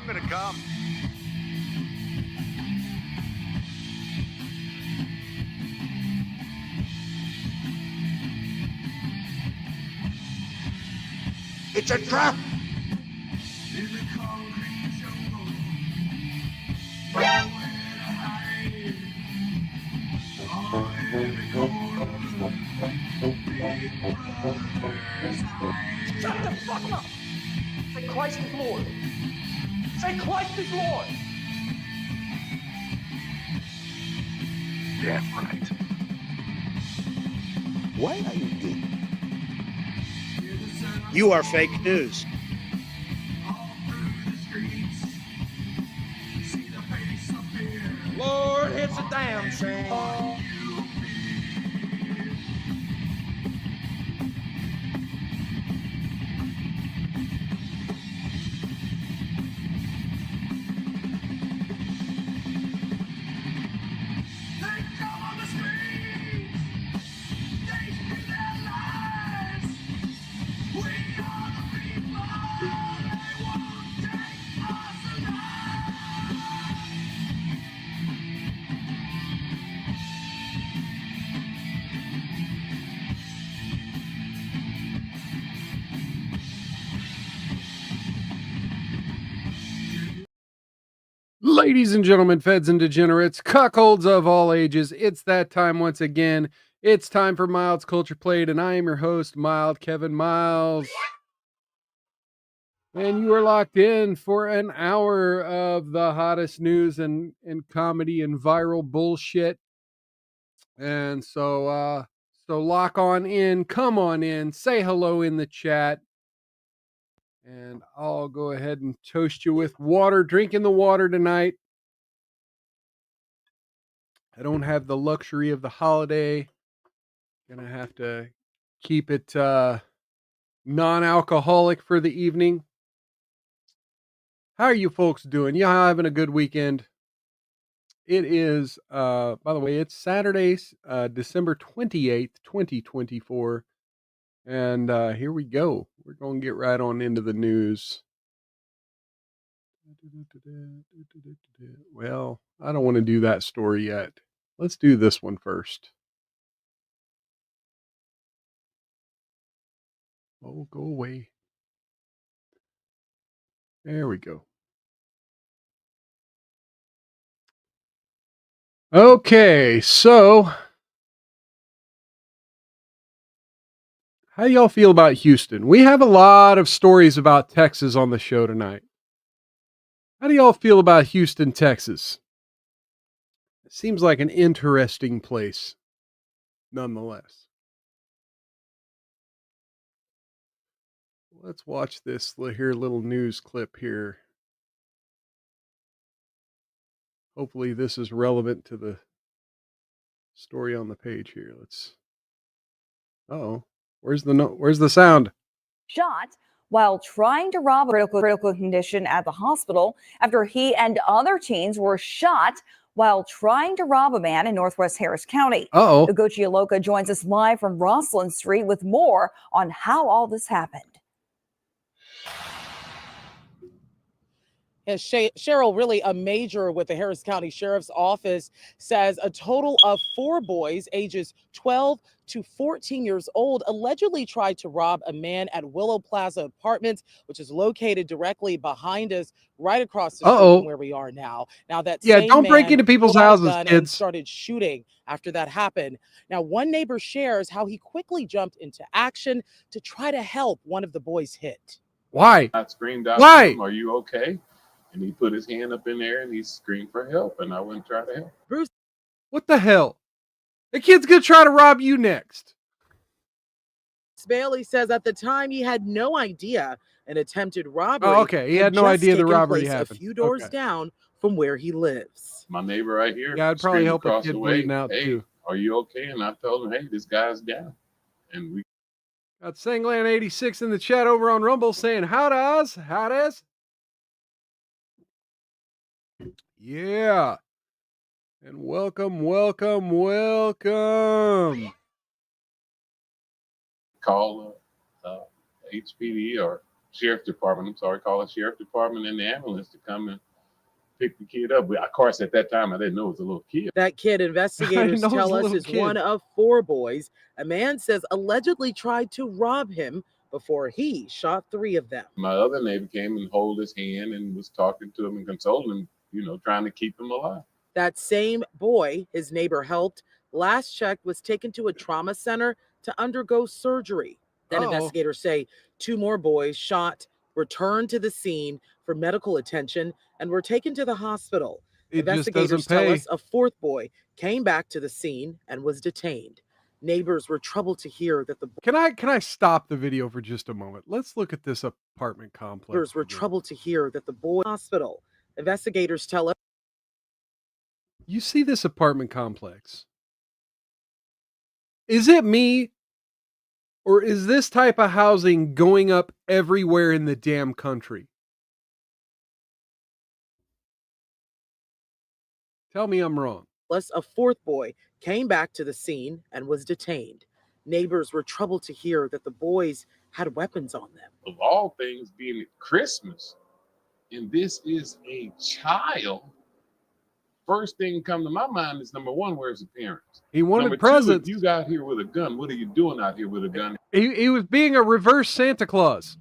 I'm gonna come. It's a trap! Shut the fuck up! Say Christ is Lord. Say Christ is Lord. Damn right. Why are you gay? You are fake news. Lord, it's a damn shame. Ladies and gentlemen, feds and degenerates, cuckolds of all ages, it's that time once again. It's time for Mild's Culture Plate, and I am your host, Mild Kevin Miles. And you are locked in for an hour of the hottest news and comedy and viral bullshit. And so lock on in, come on in, say hello in the chat. And I'll go ahead and toast you with water, drinking the water tonight. I don't have the luxury of the holiday. Gonna have to keep it non-alcoholic for the evening. How are you folks doing? You having a good weekend? It is, by the way, it's Saturday, December 28th, 2024. And here we go. We're going to get right on into the news. Well, I don't want to do that story yet. Let's do this one first. Oh, go away. There we go. Okay, so how do y'all feel about Houston? We have a lot of stories about Texas on the show tonight. How do y'all feel about Houston, Texas? It seems like an interesting place, nonetheless. Let's watch this here little news clip here. Hopefully this is relevant to the story on the page here. Uh-oh. Where's the sound? Shot while trying to rob a critical condition at the hospital after he and other teens were shot while trying to rob a man in Northwest Harris County. Uh-oh. Ugochi Aloka joins us live from Rosslyn Street with more on how all this happened. And Cheryl, really a major with the Harris County Sheriff's Office, says a total of 4 boys ages 12 to 14 years old allegedly tried to rob a man at Willow Plaza Apartments, which is located directly behind us, right across the street from where we are now. Now that don't break into people's houses, kids. And started shooting after that happened. Now, one neighbor shares how he quickly jumped into action to try to help one of the boys hit. Why? I screamed out Why? to him, "Are you okay?" And he put his hand up in there and he screamed for help, and I went and tried to help. Bruce, what the hell? The kid's gonna try to rob you next. Bailey says at the time he had no idea an attempted robbery. Oh, okay. He had no idea the robbery A happened. few doors down from where he lives. My neighbor right here. Yeah, I'd probably help a across kid the way, bleeding out "Hey, too. are you okay?" And I told him, "Hey, this guy's down." And we got Sangland86 in the chat over on Rumble saying, "How does? How does?" Yeah. And welcome. call HPD or sheriff's department. I'm sorry, call the sheriff's department and the ambulance to come and pick the kid up. But of course, at that time, I didn't know it was a little kid. That kid, investigators know it's tell a us, little is kid. one of 4 boys. A man says allegedly tried to rob him before he shot 3 of them. My other neighbor came and held his hand and was talking to him and consoling him, trying to keep him alive. That same boy his neighbor helped, last checked, was taken to a trauma center to undergo surgery. Then investigators say 2 more boys shot returned to the scene for medical attention and were taken to the hospital. Investigators tell us a 4th boy came back to the scene and was detained. Neighbors were troubled to hear that the Can I stop the video for just a moment? Let's look at this apartment complex. neighbors were troubled to hear that the boy hospital. Investigators tell us. You see this apartment complex? Is it me? Or is this type of housing going up everywhere in the damn country? Tell me I'm wrong. Plus, a 4th boy came back to the scene and was detained. Neighbors were troubled to hear that the boys had weapons on them. Of all things, being at Christmas, and this is a child. First thing come to my mind is, number 1, where's the parents? He wanted Number 2, presents. if you got here with a gun, what are you doing out here with a gun? He was being a reverse Santa Claus.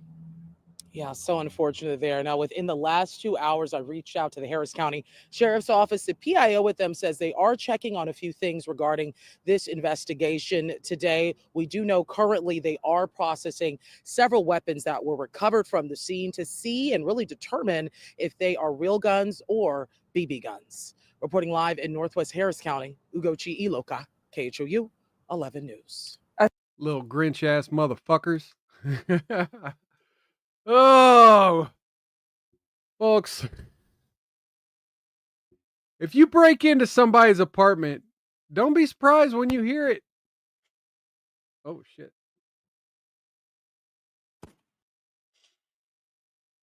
Yeah, so unfortunate there. Now, within the last 2 hours, I reached out to the Harris County Sheriff's Office. The PIO with them says they are checking on a few things regarding this investigation today. We do know currently they are processing several weapons that were recovered from the scene to see and really determine if they are real guns or BB guns. Reporting live in Northwest Harris County, Ugochi Iloka, KHOU 11 News. Little Grinch ass motherfuckers. Oh, folks, if you break into somebody's apartment, don't be surprised when you hear it. Oh, shit.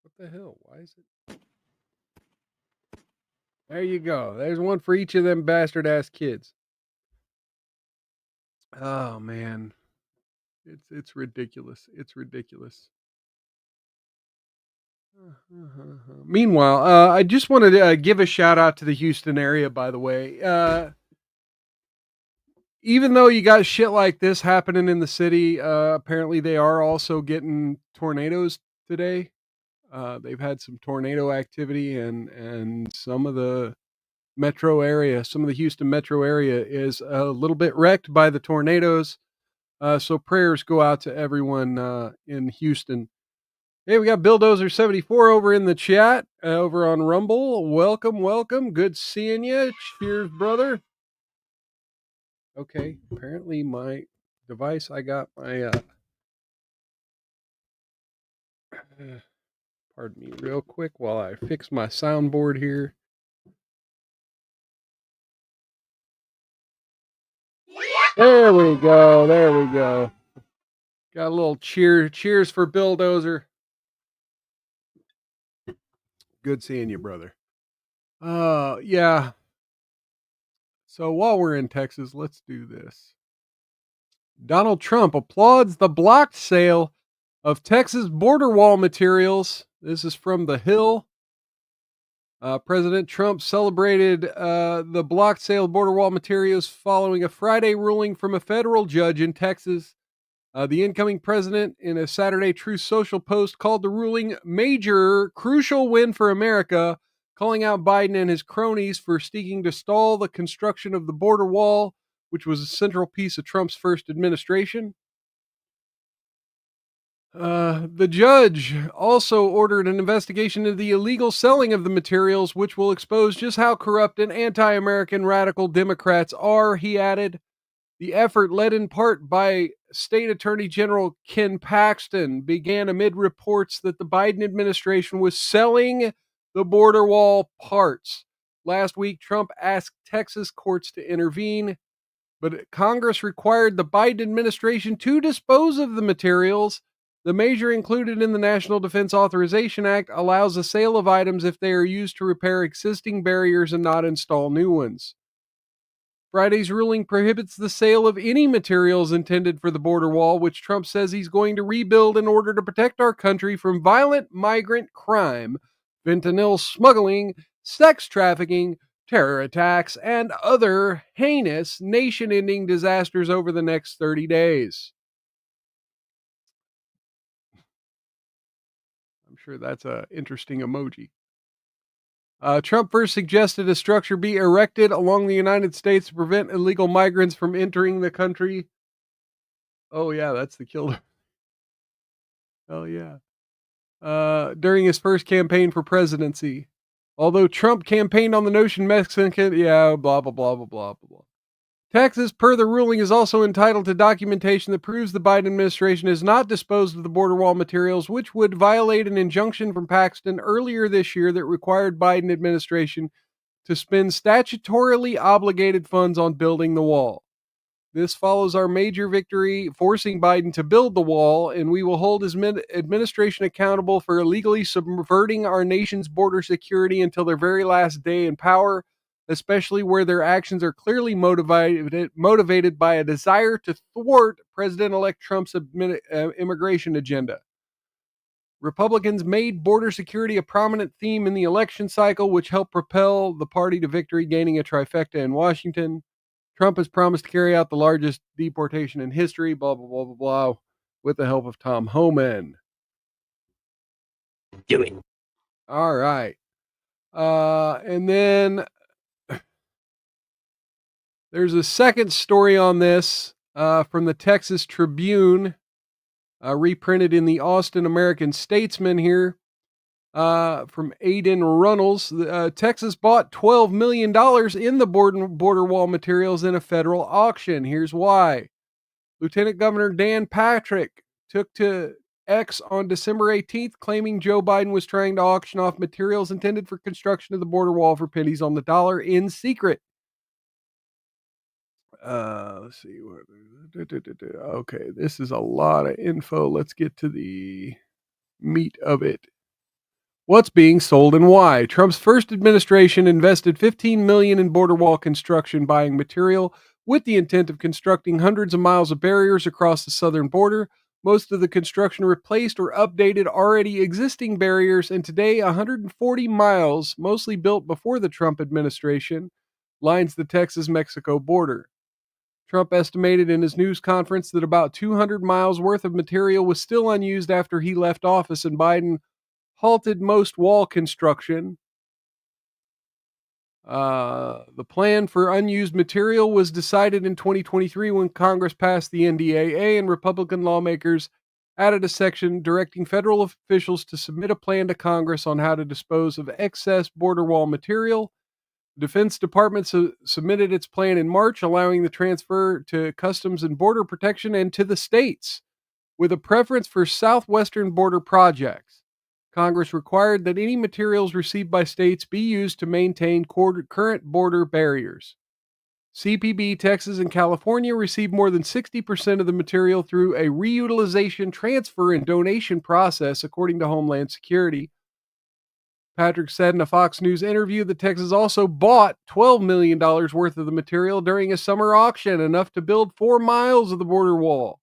What the hell? Why is it? There you go. There's one for each of them bastard ass kids. Oh, man. It's ridiculous. It's ridiculous. Meanwhile, I just wanted to give a shout out to the Houston area, by the way. Even though you got shit like this happening in the city, apparently they are also getting tornadoes today. They've had some tornado activity, and some of the metro area, some of the Houston metro area is a little bit wrecked by the tornadoes. So prayers go out to everyone in Houston. Hey, we got Billdozer74 over in the chat, over on Rumble. Welcome, welcome. Good seeing you. Cheers, brother. Okay, apparently my device, I got my, pardon me real quick while I fix my soundboard here. There we go, there we go. Got a little cheers for Billdozer. Good seeing you, brother. Yeah. So while we're in Texas, let's do this. Donald Trump applauds the blocked sale of Texas border wall materials. This is from The Hill. President Trump celebrated the blocked sale of border wall materials following a Friday ruling from a federal judge in Texas. The incoming president, in a Saturday Truth Social post, called the ruling major, crucial win for America, calling out Biden and his cronies for seeking to stall the construction of the border wall, which was a central piece of Trump's first administration. The judge also ordered an investigation into the illegal selling of the materials, which will expose just how corrupt and anti-American radical Democrats are, he added. The effort, led in part by State Attorney General Ken Paxton, began amid reports that the Biden administration was selling the border wall parts. Last week, Trump asked Texas courts to intervene, but Congress required the Biden administration to dispose of the materials. The measure, included in the National Defense Authorization Act, allows the sale of items if they are used to repair existing barriers and not install new ones. Friday's ruling prohibits the sale of any materials intended for the border wall, which Trump says he's going to rebuild in order to protect our country from violent migrant crime, fentanyl smuggling, sex trafficking, terror attacks, and other heinous nation-ending disasters over the next 30 days. I'm sure that's an interesting emoji. Trump first suggested a structure be erected along the United States to prevent illegal migrants from entering the country. Oh, yeah, that's the killer. Oh, yeah. During his first campaign for presidency. Although Trump campaigned on the notion Mexican, yeah, blah, blah, blah, blah, blah, blah. Texas, per the ruling, is also entitled to documentation that proves the Biden administration has not disposed of the border wall materials, which would violate an injunction from Paxton earlier this year that required Biden administration to spend statutorily obligated funds on building the wall. This follows our major victory, forcing Biden to build the wall, and we will hold his administration accountable for illegally subverting our nation's border security until their very last day in power, especially where their actions are clearly motivated by a desire to thwart President-elect Trump's immigration agenda. Republicans made border security a prominent theme in the election cycle, which helped propel the party to victory, gaining a trifecta in Washington. Trump has promised to carry out the largest deportation in history, blah, blah, blah, blah, blah, with the help of Tom Homan. Do it. All right. And then there's a second story on this from the Texas Tribune, reprinted in the Austin American Statesman here. From Aiden Runnels. Texas bought $12 million in the border wall materials in a federal auction. Here's why. Lieutenant Governor Dan Patrick took to X on December 18th, claiming Joe Biden was trying to auction off materials intended for construction of the border wall for pennies on the dollar in secret. Let's see. Okay, this is a lot of info. Let's get to the meat of it. What's being sold and why? Trump's first administration invested $15 million in border wall construction, buying material with the intent of constructing hundreds of miles of barriers across the southern border. Most of the construction replaced or updated already existing barriers, and today 140 miles, mostly built before the Trump administration, lines the Texas-Mexico border. Trump estimated in his news conference that about 200 miles worth of material was still unused after he left office, and Biden halted most wall construction. The plan for unused material was decided in 2023 when Congress passed the NDAA, and Republican lawmakers added a section directing federal officials to submit a plan to Congress on how to dispose of excess border wall material. The Defense Department submitted its plan in March, allowing the transfer to Customs and Border Protection and to the states, with a preference for southwestern border projects. Congress required that any materials received by states be used to maintain current border barriers. CPB, Texas, and California received more than 60% of the material through a reutilization, transfer, and donation process, according to Homeland Security. Patrick said in a Fox News interview that Texas also bought $12 million worth of the material during a summer auction, enough to build 4 miles of the border wall.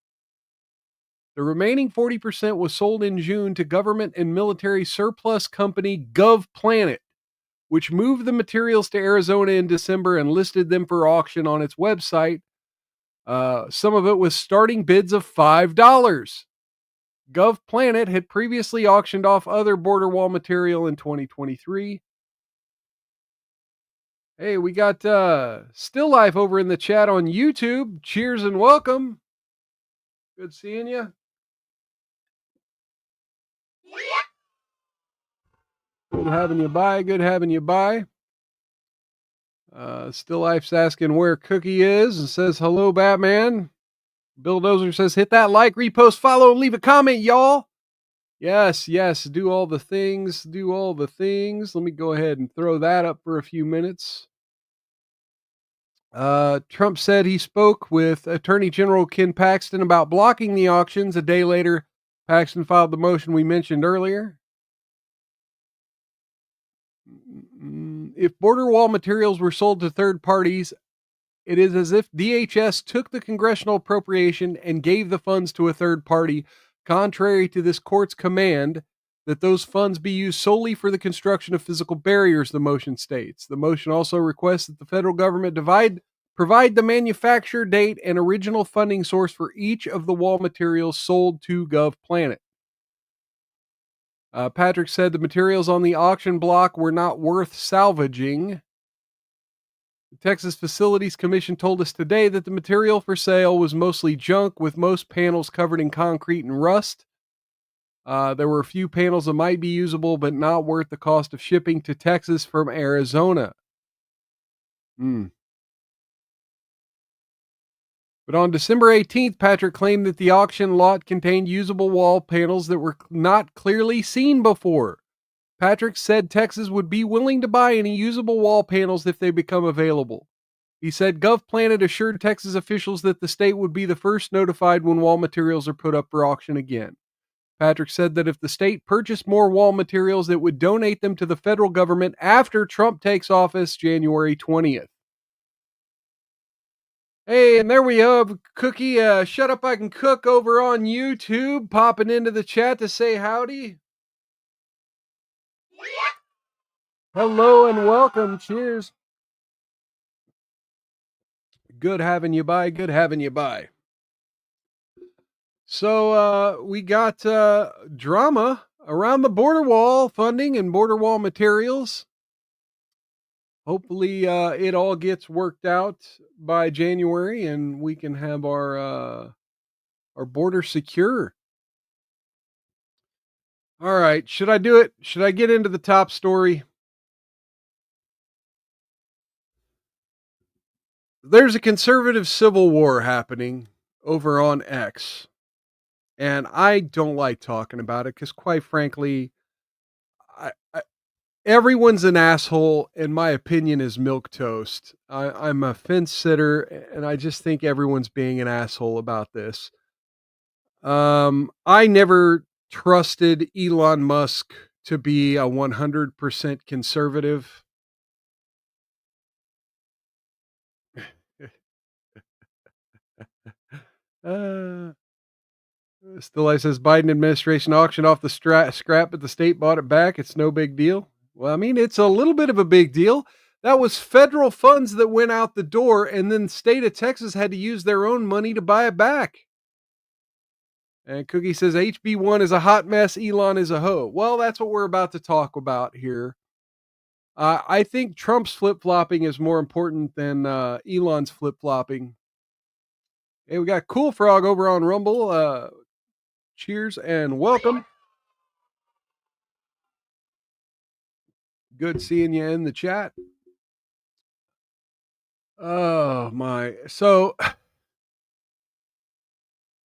The remaining 40% was sold in June to government and military surplus company GovPlanet, which moved the materials to Arizona in December and listed them for auction on its website. Some of it was starting bids of $5. GovPlanet had previously auctioned off other border wall material in 2023. Hey, we got Still Life over in the chat on YouTube. Cheers and welcome. Good seeing you. Good having you by. Good having you by. Still Life's asking where Cookie is and says, hello, Batman. Bill Dozer says, hit that like, repost, follow, and leave a comment, y'all. Yes, do all the things. Let me go ahead and throw that up for a few minutes. Trump said he spoke with Attorney General Ken Paxton about blocking the auctions. A day later, Paxton filed the motion we mentioned earlier. If border wall materials were sold to third parties, it is as if DHS took the congressional appropriation and gave the funds to a third party, contrary to this court's command that those funds be used solely for the construction of physical barriers, the motion states. The motion also requests that the federal government provide the manufacture date and original funding source for each of the wall materials sold to GovPlanet. Patrick said the materials on the auction block were not worth salvaging. The Texas Facilities Commission told us today that the material for sale was mostly junk, with most panels covered in concrete and rust. There were a few panels that might be usable, but not worth the cost of shipping to Texas from Arizona. But on December 18th, Patrick claimed that the auction lot contained usable wall panels that were not clearly seen before. Patrick said Texas would be willing to buy any usable wall panels if they become available. He said GovPlanet assured Texas officials that the state would be the first notified when wall materials are put up for auction again. Patrick said that if the state purchased more wall materials, it would donate them to the federal government after Trump takes office January 20th. Hey, and there we have Cookie, Shut Up I Can Cook over on YouTube, popping into the chat to say howdy. Hello and welcome. Cheers. Good having you by. Good having you by. So we got drama around the border wall funding and border wall materials. Hopefully it all gets worked out by January and we can have our border secure. All right, should I do it? Should I get into the top story? There's a conservative civil war happening over on X. And I don't like talking about it because, quite frankly, everyone's an asshole, and my opinion is milquetoast. I'm a fence sitter, and I just think everyone's being an asshole about this. I never trusted Elon Musk to be a 100% conservative. Still Life says Biden administration auctioned off the scrap, but the state bought it back. It's no big deal. Well, I mean, it's a little bit of a big deal. That was federal funds that went out the door, and then the state of Texas had to use their own money to buy it back. And Cookie says HB1 is a hot mess. Elon is a hoe. Well, that's what we're about to talk about here. I think Trump's flip-flopping is more important than Elon's flip-flopping. Hey, we got Cool Frog over on Rumble. Cheers and welcome. Good seeing you in the chat. Oh my. So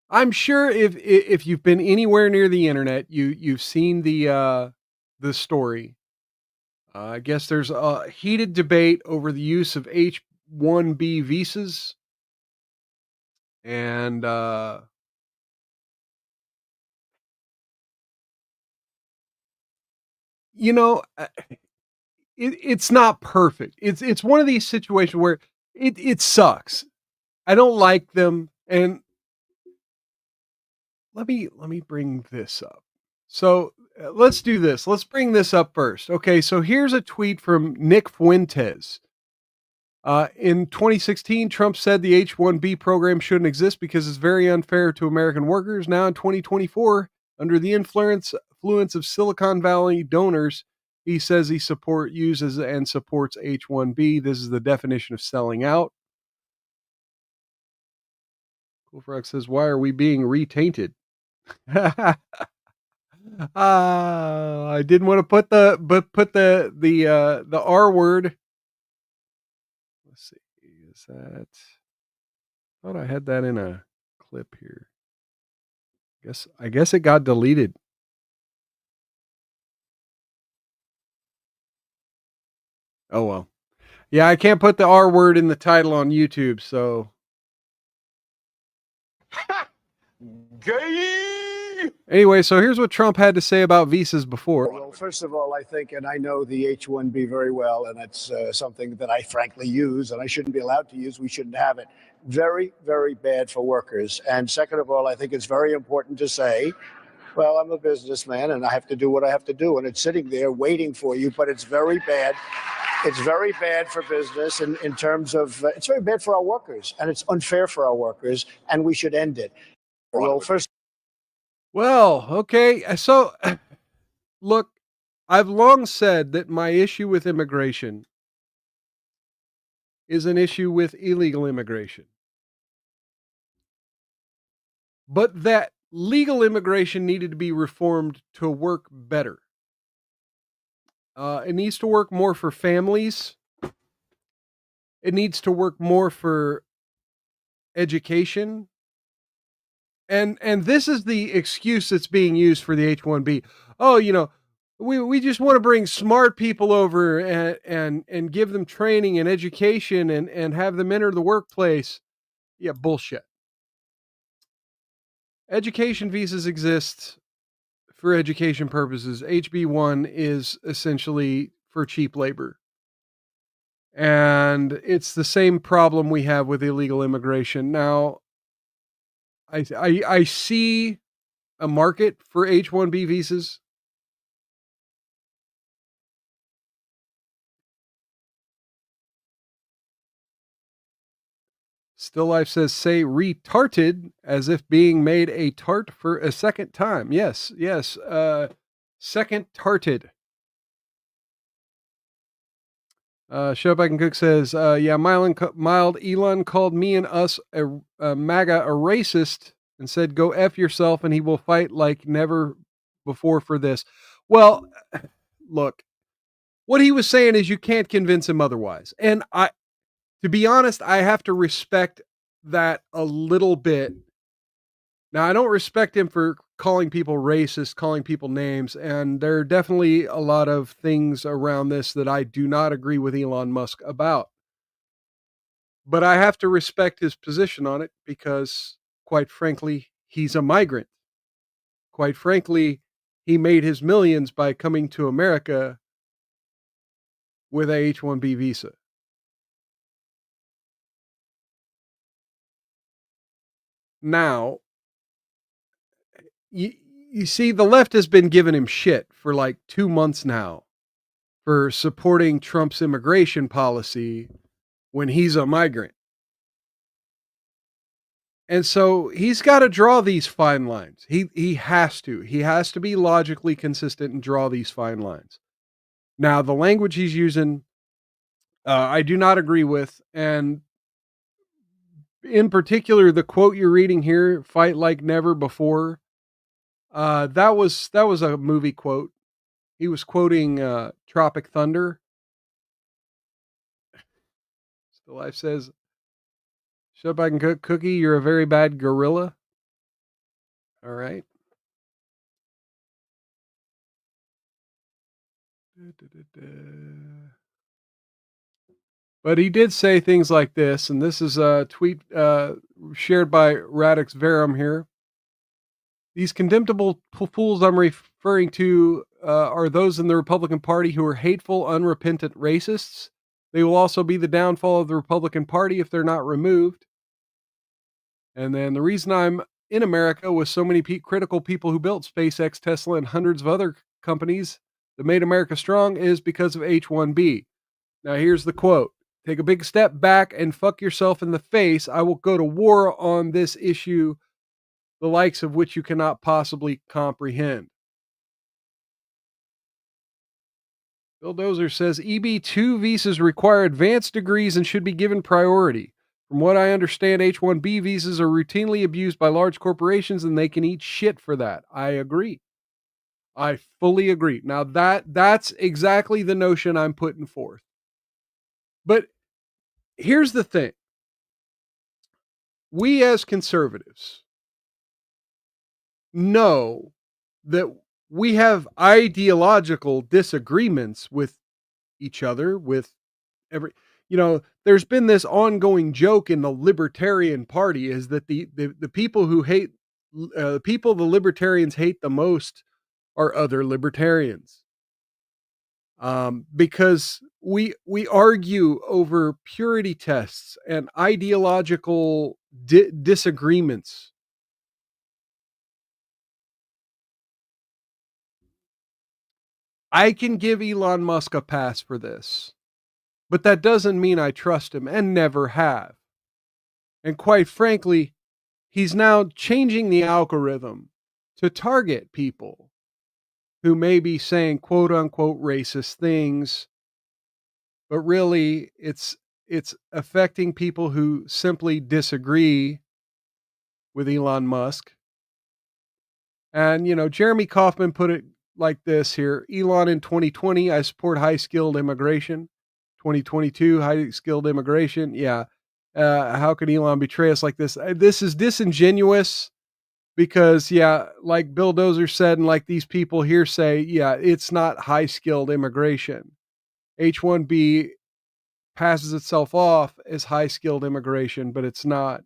I'm sure if you've been anywhere near the internet, you've seen the story. I guess there's a heated debate over the use of H-1B visas. And you know, it's not perfect. It's one of these situations where it sucks. I don't like them. And let me bring this up. So let's do this. Let's bring this up first. Okay, so here's a tweet from Nick Fuentes. In 2016, Trump said the H-1B program shouldn't exist because it's very unfair to American workers. Now in 2024, under the influence of Silicon Valley donors, he says he uses and supports H-1B. This is the definition of selling out. Cool Frog says, "Why are we being retainted?" I didn't want to put the R word. Let's see. Is that? I thought I had that in a clip here. I guess it got deleted. Oh well. Yeah, I can't put the R word in the title on YouTube, so Gay! Anyway, so here's what Trump had to say about visas before. Well, first of all, I think, and I know the H-1B very well, and it's something that I frankly use, and I shouldn't be allowed to use. We shouldn't have it. Very, very bad for workers. And second of all, I think it's very important to say, well, I'm a businessman and I have to do what I have to do, and it's sitting there waiting for you, but it's very bad. It's very bad for business in terms of, it's very bad for our workers, and it's unfair for our workers, and we should end it. Well, first. Well, okay. So, look, I've long said that my issue with immigration is an issue with illegal immigration, but that legal immigration needed to be reformed to work better. It needs to work more for families. It needs to work more for education. And this is the excuse that's being used for the H-1B. Oh, we just want to bring smart people over and give them training and education and have them enter the workplace. Yeah, bullshit. Education visas exist for education purposes. HB1 is essentially for cheap labor. And it's the same problem we have with illegal immigration. Now, I see a market for H-1B visas. Still Life says, say retarted as if being made a tart for a second time. Yes. Second tarted. Show Back and Cook says, yeah, Mild Elon called me and us a MAGA a racist and said, go F yourself and he will fight like never before for this. Well, look, what he was saying is you can't convince him otherwise. And to be honest, I have to respect that a little bit. Now, I don't respect him for calling people racist, calling people names, and there are definitely a lot of things around this that I do not agree with Elon Musk about. But I have to respect his position on it because, quite frankly, he's a migrant. Quite frankly, he made his millions by coming to America with a H-1B visa. Now, you see, the left has been giving him shit for like 2 months now for supporting Trump's immigration policy when he's a migrant. And so he's got to draw these fine lines. He has to. He has to be logically consistent and draw these fine lines. Now, the language he's using, I do not agree with. And in particular, the quote you're reading here, fight like never before, that was a movie quote. He was quoting Tropic Thunder. Still Life says, shut back and cook cookie, you're a very bad gorilla. All right. But he did say things like this, and this is a tweet shared by Radix Verum here. These contemptible fools I'm referring to are those in the Republican Party who are hateful, unrepentant racists. They will also be the downfall of the Republican Party if they're not removed. And then the reason I'm in America with so many critical people who built SpaceX, Tesla, and hundreds of other companies that made America strong is because of H-1B. Now here's the quote. Take a big step back and fuck yourself in the face. I will go to war on this issue, the likes of which you cannot possibly comprehend. Bill Dozer says EB2 visas require advanced degrees and should be given priority. From what I understand, H-1B visas are routinely abused by large corporations and they can eat shit for that. I agree. I fully agree. Now that's exactly the notion I'm putting forth. But here's the thing. We as conservatives know that we have ideological disagreements with each other, with there's been this ongoing joke in the Libertarian Party is that the people who hate people the libertarians hate the most are other libertarians. Because we argue over purity tests and ideological disagreements. I can give Elon Musk a pass for this, but that doesn't mean I trust him and never have. And quite frankly, he's now changing the algorithm to target people who may be saying quote unquote racist things, but really it's affecting people who simply disagree with Elon Musk. And, Jeremy Kauffman put it like this here: Elon in 2020, I support high skilled immigration. 2022, high skilled immigration. Yeah. How can Elon betray us like this? This is disingenuous because, yeah, like Bill Dozer said, and like these people here say, yeah, it's not high skilled immigration. H-1B passes itself off as high skilled immigration, but it's not.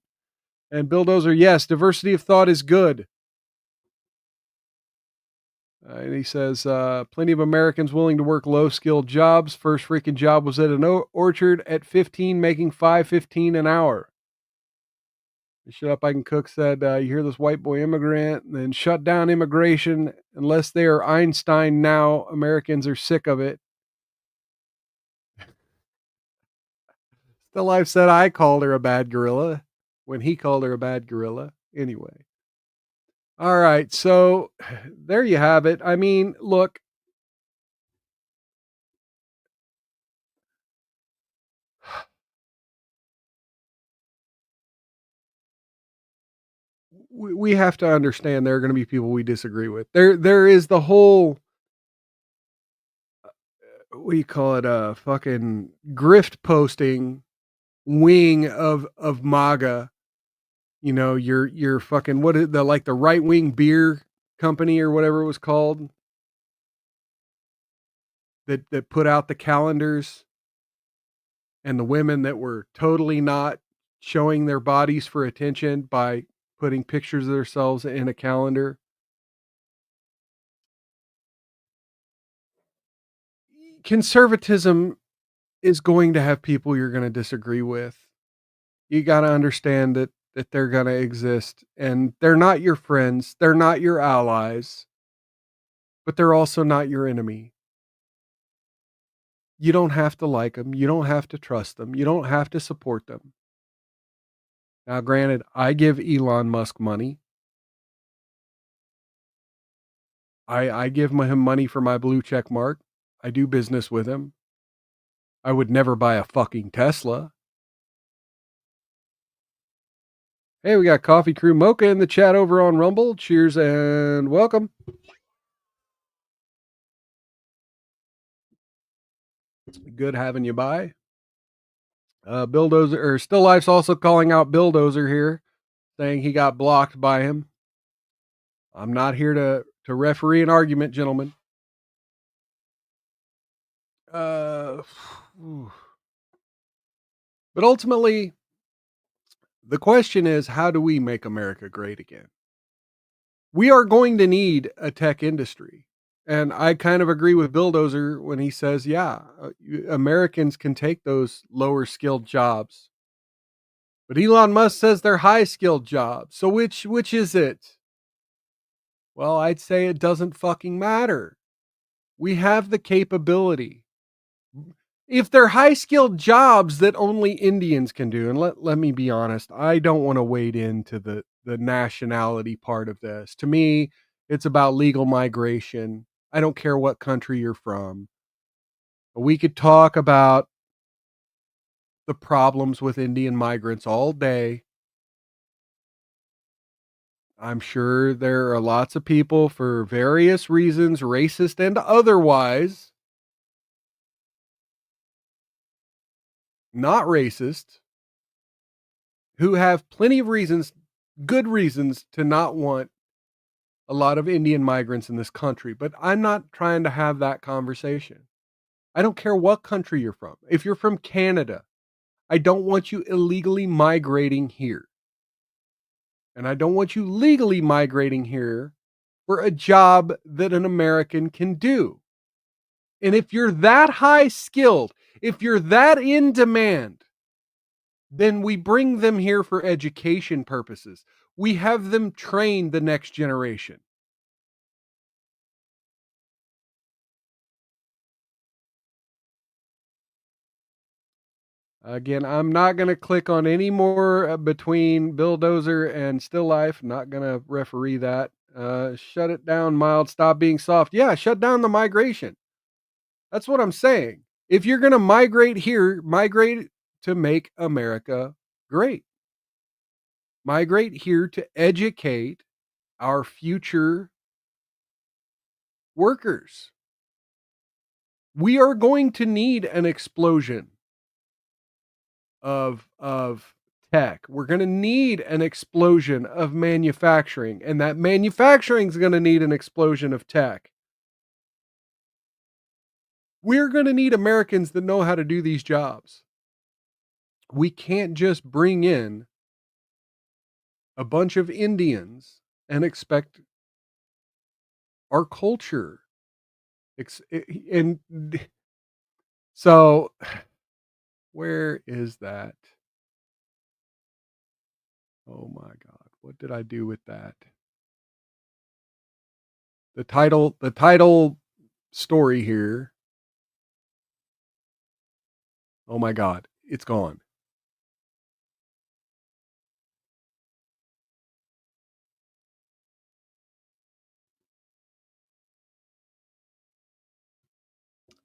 And Bill Dozer, yes, diversity of thought is good. And he says, plenty of Americans willing to work low-skilled jobs. First freaking job was at an orchard at 15, making $5.15 an hour. Shut Up, I Can Cook said, you hear this white boy immigrant, and then shut down immigration unless they are Einstein now. Americans are sick of it. Still, I've said I called her a bad gorilla when he called her a bad gorilla. Anyway. All right, so there you have it. I mean, look, we have to understand there are going to be people we disagree with. There is the whole, what do you call it, fucking grift posting wing of MAGA. Your fucking, what is the, like the right wing beer company or whatever it was called that put out the calendars, and the women that were totally not showing their bodies for attention by putting pictures of themselves in a calendar. Conservatism is going to have people you're going to disagree with. You got to understand that they're going to exist, and they're not your friends, they're not your allies, but they're also not your enemy. You don't have to like them, you don't have to trust them, you don't have to support them. Now, granted, I give Elon Musk money. I give him money for my blue check mark. I do business with him. I would never buy a fucking Tesla. Hey, we got Coffee Crew Mocha in the chat over on Rumble. Cheers and welcome. Good having you by. Bill Dozer, or Still Life's also calling out Bill Dozer here, saying he got blocked by him. I'm not here to referee an argument, gentlemen. But ultimately, the question is, how do we make America great again? We are going to need a tech industry. And I kind of agree with Bill Dozer when he says, yeah, Americans can take those lower skilled jobs. But Elon Musk says they're high skilled jobs. So which is it? Well, I'd say it doesn't fucking matter. We have the capability. If they're high skilled jobs that only Indians can do, and let me be honest, I don't want to wade into the nationality part of this. To me, it's about legal migration. I don't care what country you're from. We could talk about the problems with Indian migrants all day. I'm sure there are lots of people, for various reasons, racist and otherwise, not racist, who have plenty of reasons, good reasons, to not want a lot of Indian migrants in this country. But I'm not trying to have that conversation. I don't care what country you're from. If you're from Canada, I don't want you illegally migrating here. And I don't want you legally migrating here for a job that an American can do. And if you're that high skilled, if you're that in demand, then we bring them here for education purposes. We have them train the next generation. Again, I'm not going to click on any more between Bill Dozer and Still Life. Not going to referee that. Shut it down, Mild. Stop being soft. Yeah, shut down the migration. That's what I'm saying. If you're going to migrate here, migrate to make America great. Migrate here to educate our future workers. We are going to need an explosion of tech. We're going to need an explosion of manufacturing, and that manufacturing is going to need an explosion of tech. We're going to need Americans that know how to do these jobs. We can't just bring in a bunch of Indians and expect our culture. And so, where is that? Oh my God, what did I do with that? The title story here. Oh my God, it's gone.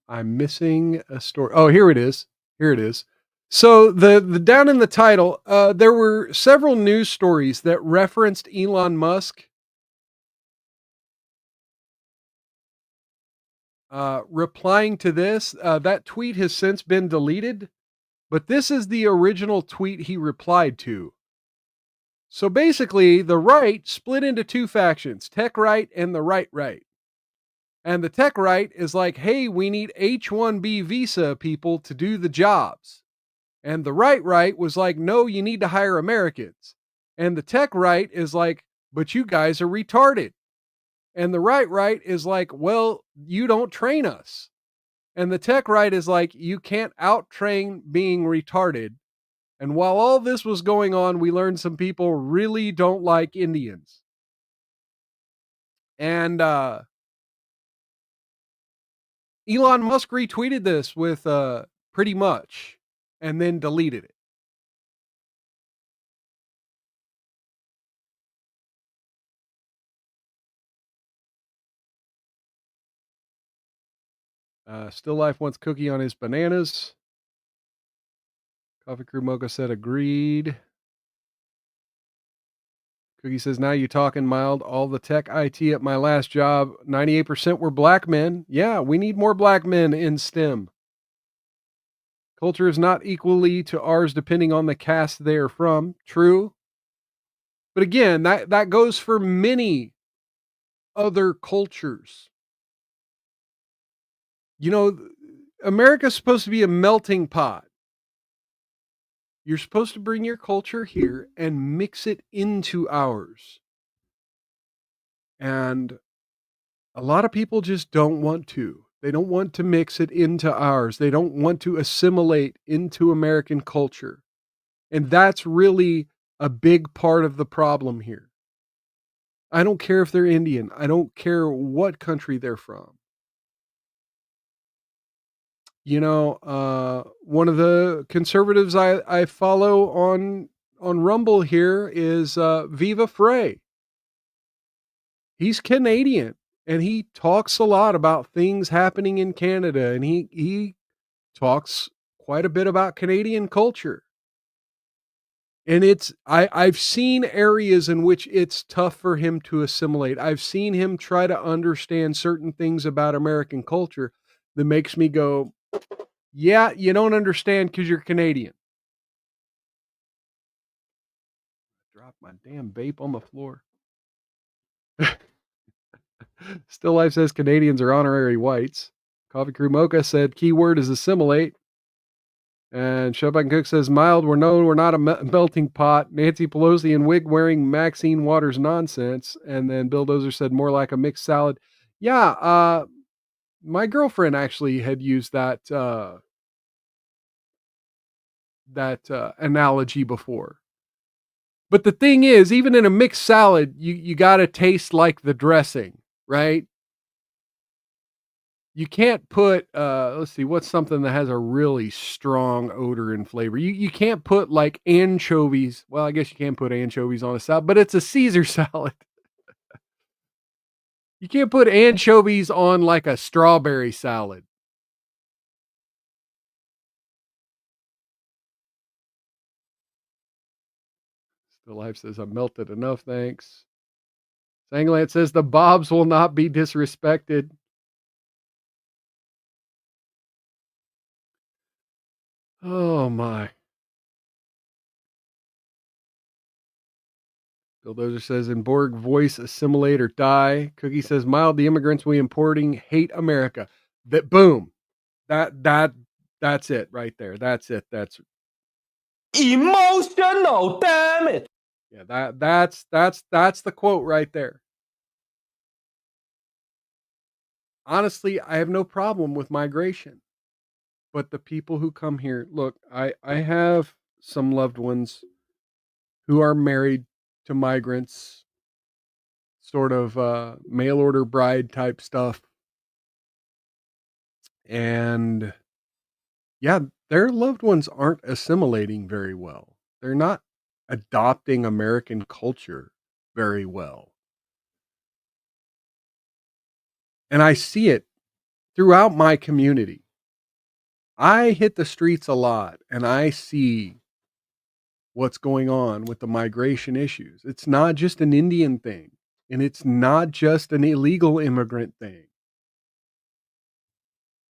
I'm missing a story. Oh, here it is. Here it is. So the down in the title, there were several news stories that referenced Elon Musk replying to this. That tweet has since been deleted, but this is the original tweet he replied to. So basically, the right split into two factions, tech right and the right right. And the tech right is like, hey, we need H-1B visa people to do the jobs. And the right was like, no, you need to hire Americans. And the tech right is like, but you guys are retarded. And the right is like, well, you don't train us. And the tech right is like, you can't out-train being retarded. And while all this was going on, we learned some people really don't like Indians. And Elon Musk retweeted this with pretty much and then deleted it. Still Life wants cookie on his bananas. Coffee Crew Mocha said agreed. Cookie says, now you talking, Mild. All the tech IT at my last job, 98% were black men. Yeah, we need more black men in STEM. Culture is not equally to ours depending on the caste they are from. True. But again, that goes for many other cultures. You know, America's supposed to be a melting pot. You're supposed to bring your culture here and mix it into ours. And a lot of people just don't want to. They don't want to mix it into ours. They don't want to assimilate into American culture. And that's really a big part of the problem here. I don't care if they're Indian. I don't care what country they're from. You know, one of the conservatives I follow on Rumble here is Viva Frey. He's Canadian and he talks a lot about things happening in Canada, and he talks quite a bit about Canadian culture. And I've seen areas in which it's tough for him to assimilate. I've seen him try to understand certain things about American culture that makes me go, yeah, you don't understand because you're Canadian. Drop my damn vape on the floor. Still Life says Canadians are honorary whites. Coffee Crew Mocha said keyword is assimilate. And Showback Cook says, Mild, we're not a melting pot. Nancy Pelosi and wig wearing Maxine Waters nonsense. And then Bill Dozer said, more like a mixed salad. Yeah, my girlfriend actually had used that analogy before. But the thing is, even in a mixed salad, you got to taste like the dressing, right? You can't put, let's see, what's something that has a really strong odor and flavor? You can't put like anchovies. Well, I guess you can put anchovies on a salad, but it's a Caesar salad. You can't put anchovies on like a strawberry salad. Still Life says, I'm melted enough, thanks. Sanglant says, the Bobs will not be disrespected. Oh, my. Bill Dozer says, in Borg voice, assimilate or die. Cookie says, Mild, the immigrants we importing hate America. That boom. That's it right there. That's it. That's Emotional, damn it. yeah, that's the quote right there. Honestly, I have no problem with migration. But the people who come here, look, I have some loved ones who are married to migrants, sort of mail order bride type stuff. And yeah, their loved ones aren't assimilating very well. They're not adopting American culture very well. And I see it throughout my community. I hit the streets a lot and I see what's going on with the migration issues. It's not just an Indian thing, and it's not just an illegal immigrant thing.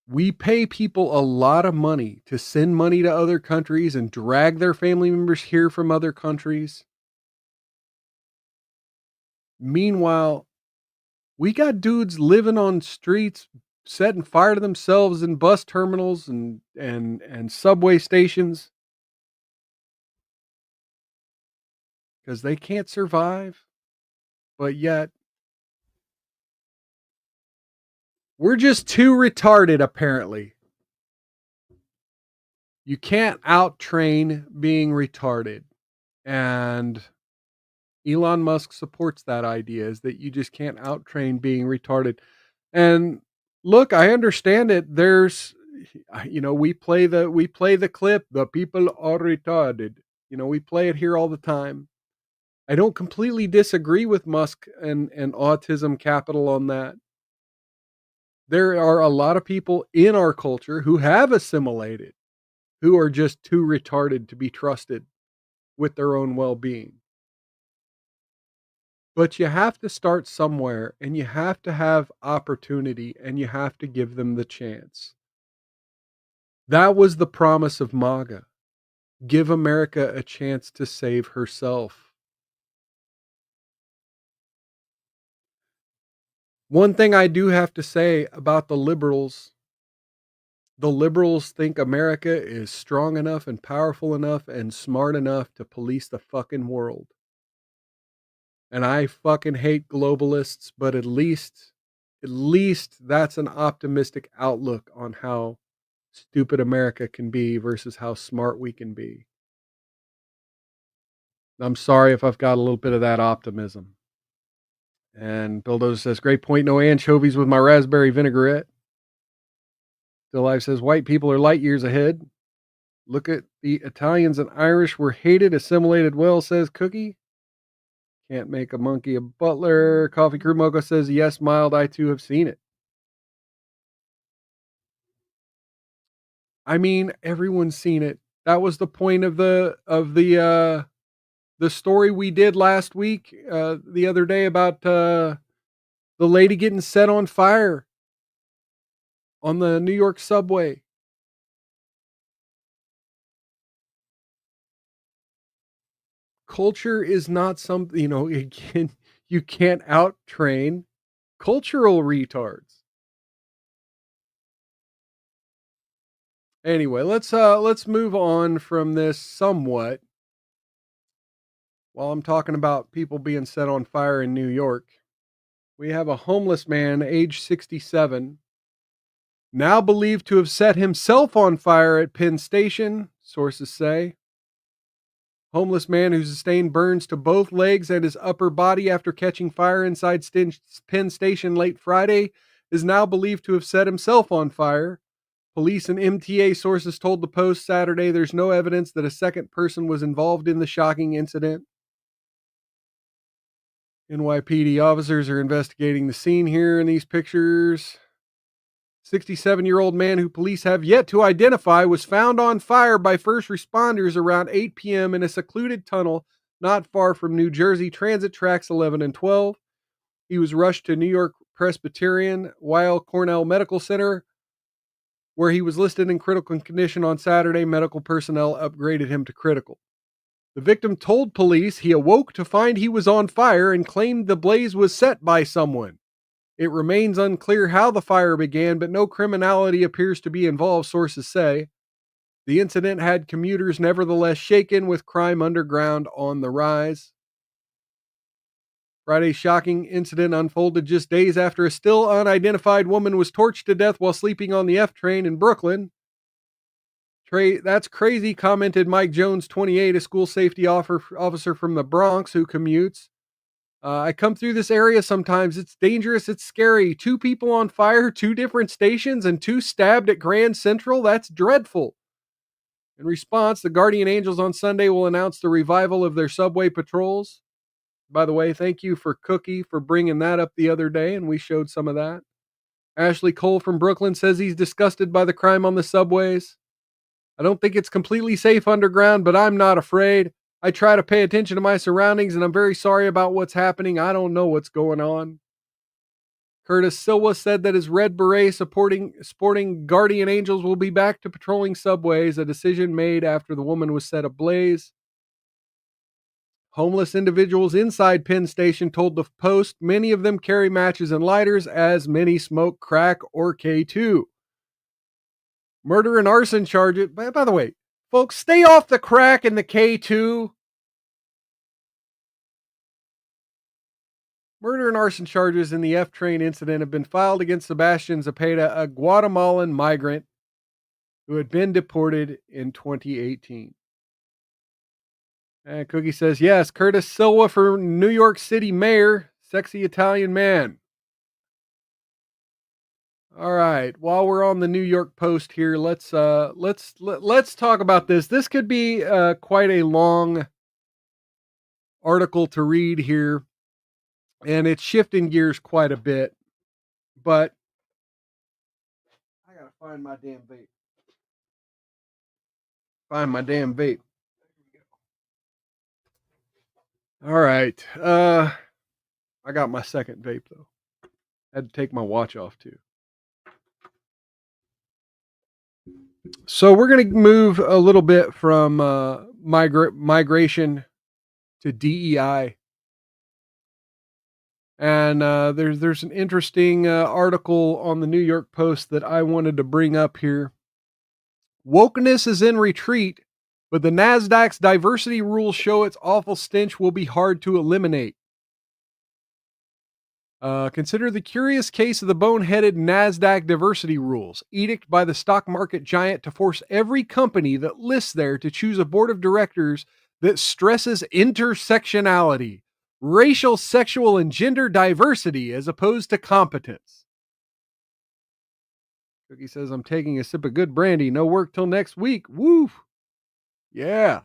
We pay people a lot of money to send money to other countries and drag their family members here from other countries. Meanwhile, we got dudes living on streets, setting fire to themselves in bus terminals and subway stations because they can't survive. But yet, we're just too retarded, apparently. You can't outtrain being retarded. And Elon Musk supports that idea, is that you just can't outtrain being retarded. And look, I understand it. There's, we play the clip, the people are retarded. We play it here all the time. I don't completely disagree with Musk and autism capital on that. There are a lot of people in our culture who have assimilated, who are just too retarded to be trusted with their own well-being. But you have to start somewhere, and you have to have opportunity, and you have to give them the chance. That was the promise of MAGA. Give America a chance to save herself. One thing I do have to say about the liberals think America is strong enough and powerful enough and smart enough to police the fucking world. And I fucking hate globalists, but at least that's an optimistic outlook on how stupid America can be versus how smart we can be. I'm sorry if I've got a little bit of that optimism. And Bildo says, great point, no anchovies with my raspberry vinaigrette. Still Life says, white people are light years ahead. Look at the Italians and Irish were hated, assimilated well, says Cookie. Can't make a monkey a butler. Coffee Crew Mocha says, yes, Mild, I too have seen it. I mean, everyone's seen it. That was the point of the story we did last week, the other day about the lady getting set on fire on the New York subway. Culture is not something, you can't out-train cultural retards. Anyway, let's move on from this somewhat. While I'm talking about people being set on fire in New York, we have a homeless man, age 67, now believed to have set himself on fire at Penn Station, sources say. Homeless man who sustained burns to both legs and his upper body after catching fire inside Penn Station late Friday is now believed to have set himself on fire. Police and MTA sources told the Post Saturday there's no evidence that a second person was involved in the shocking incident. NYPD officers are investigating the scene here in these pictures. 67-year-old man who police have yet to identify was found on fire by first responders around 8 p.m. in a secluded tunnel not far from New Jersey Transit tracks 11 and 12. He was rushed to New York Presbyterian Weill Cornell Medical Center, where he was listed in critical condition on Saturday. Medical personnel upgraded him to critical. The victim told police he awoke to find he was on fire and claimed the blaze was set by someone. It remains unclear how the fire began, but no criminality appears to be involved, sources say. The incident had commuters nevertheless shaken, with crime underground on the rise. Friday's shocking incident unfolded just days after a still unidentified woman was torched to death while sleeping on the F train in Brooklyn. That's crazy, commented Mike Jones, 28, a school safety officer from the Bronx who commutes. I come through this area sometimes. It's dangerous. It's scary. 2 people on fire, 2 different stations, and 2 stabbed at Grand Central. That's dreadful. In response, the Guardian Angels on Sunday will announce the revival of their subway patrols. By the way, thank you for Cookie for bringing that up the other day, and we showed some of that. Ashley Cole from Brooklyn says he's disgusted by the crime on the subways. I don't think it's completely safe underground, but I'm not afraid. I try to pay attention to my surroundings, and I'm very sorry about what's happening. I don't know what's going on. Curtis Silva said that his Red Beret sporting Guardian Angels will be back to patrolling subways, a decision made after the woman was set ablaze. Homeless individuals inside Penn Station told the Post many of them carry matches and lighters, as many smoke crack or K2. Murder and arson charges. By the way, folks, stay off the crack and the K2. Murder and arson charges in the F train incident have been filed against Sebastian Zepeda, a Guatemalan migrant who had been deported in 2018. And Cookie says, yes, Curtis Silva for New York City mayor, sexy Italian man. All right. While we're on the New York Post here, let's talk about this. This could be quite a long article to read here, and it's shifting gears quite a bit. But I gotta find my damn vape. All right. I got my second vape though. Had to take my watch off too. So we're going to move a little bit from migration to DEI. And there's an interesting article on the New York Post that I wanted to bring up here. Wokeness is in retreat, but the NASDAQ's diversity rules show its awful stench will be hard to eliminate. Consider the curious case of the boneheaded NASDAQ diversity rules, edict by the stock market giant to force every company that lists there to choose a board of directors that stresses intersectionality, racial, sexual, and gender diversity as opposed to competence. Cookie says, I'm taking a sip of good brandy. No work till next week. Woo! Yeah.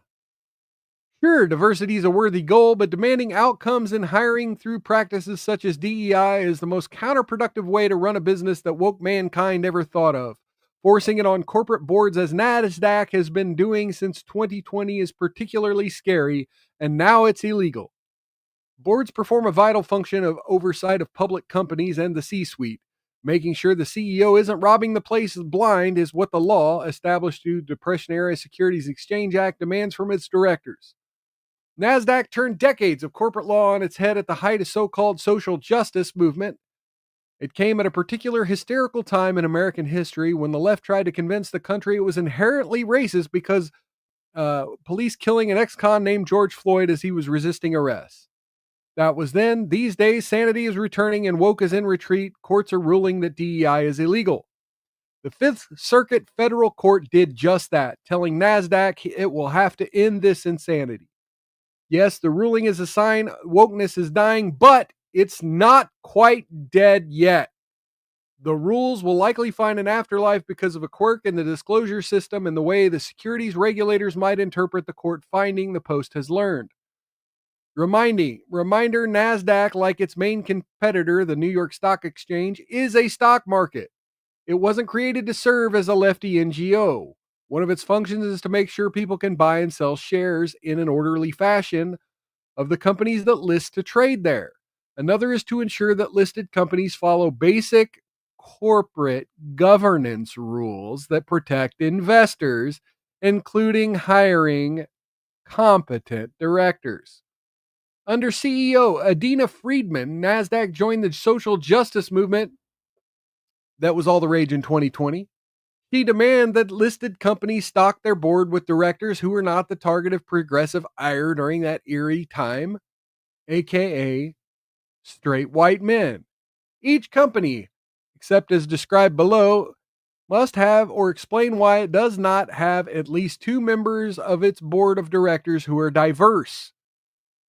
Sure, diversity is a worthy goal, but demanding outcomes in hiring through practices such as DEI is the most counterproductive way to run a business that woke mankind never thought of. Forcing it on corporate boards, as NASDAQ has been doing since 2020, is particularly scary, and now it's illegal. Boards perform a vital function of oversight of public companies and the C-suite. Making sure the CEO isn't robbing the place blind is what the law, established through Depression-era Securities Exchange Act, demands from its directors. NASDAQ turned decades of corporate law on its head at the height of so-called social justice movement. It came at a particular hysterical time in American history when the left tried to convince the country it was inherently racist because police killing an ex-con named George Floyd as he was resisting arrest. That was then. These days, sanity is returning and woke is in retreat. Courts are ruling that DEI is illegal. The Fifth Circuit Federal Court did just that, telling NASDAQ it will have to end this insanity. Yes, the ruling is a sign wokeness is dying, but it's not quite dead yet. The rules will likely find an afterlife because of a quirk in the disclosure system and the way the securities regulators might interpret the court finding, the Post has learned. Reminder, NASDAQ, like its main competitor, the New York Stock Exchange, is a stock market. It wasn't created to serve as a lefty NGO. One of its functions is to make sure people can buy and sell shares in an orderly fashion of the companies that list to trade there. Another is to ensure that listed companies follow basic corporate governance rules that protect investors, including hiring competent directors. Under CEO Adina Friedman, NASDAQ joined the social justice movement that was all the rage in 2020. She demanded that listed companies stock their board with directors who were not the target of progressive ire during that eerie time, aka straight white men. Each company, except as described below, must have or explain why it does not have at least 2 members of its board of directors who are diverse,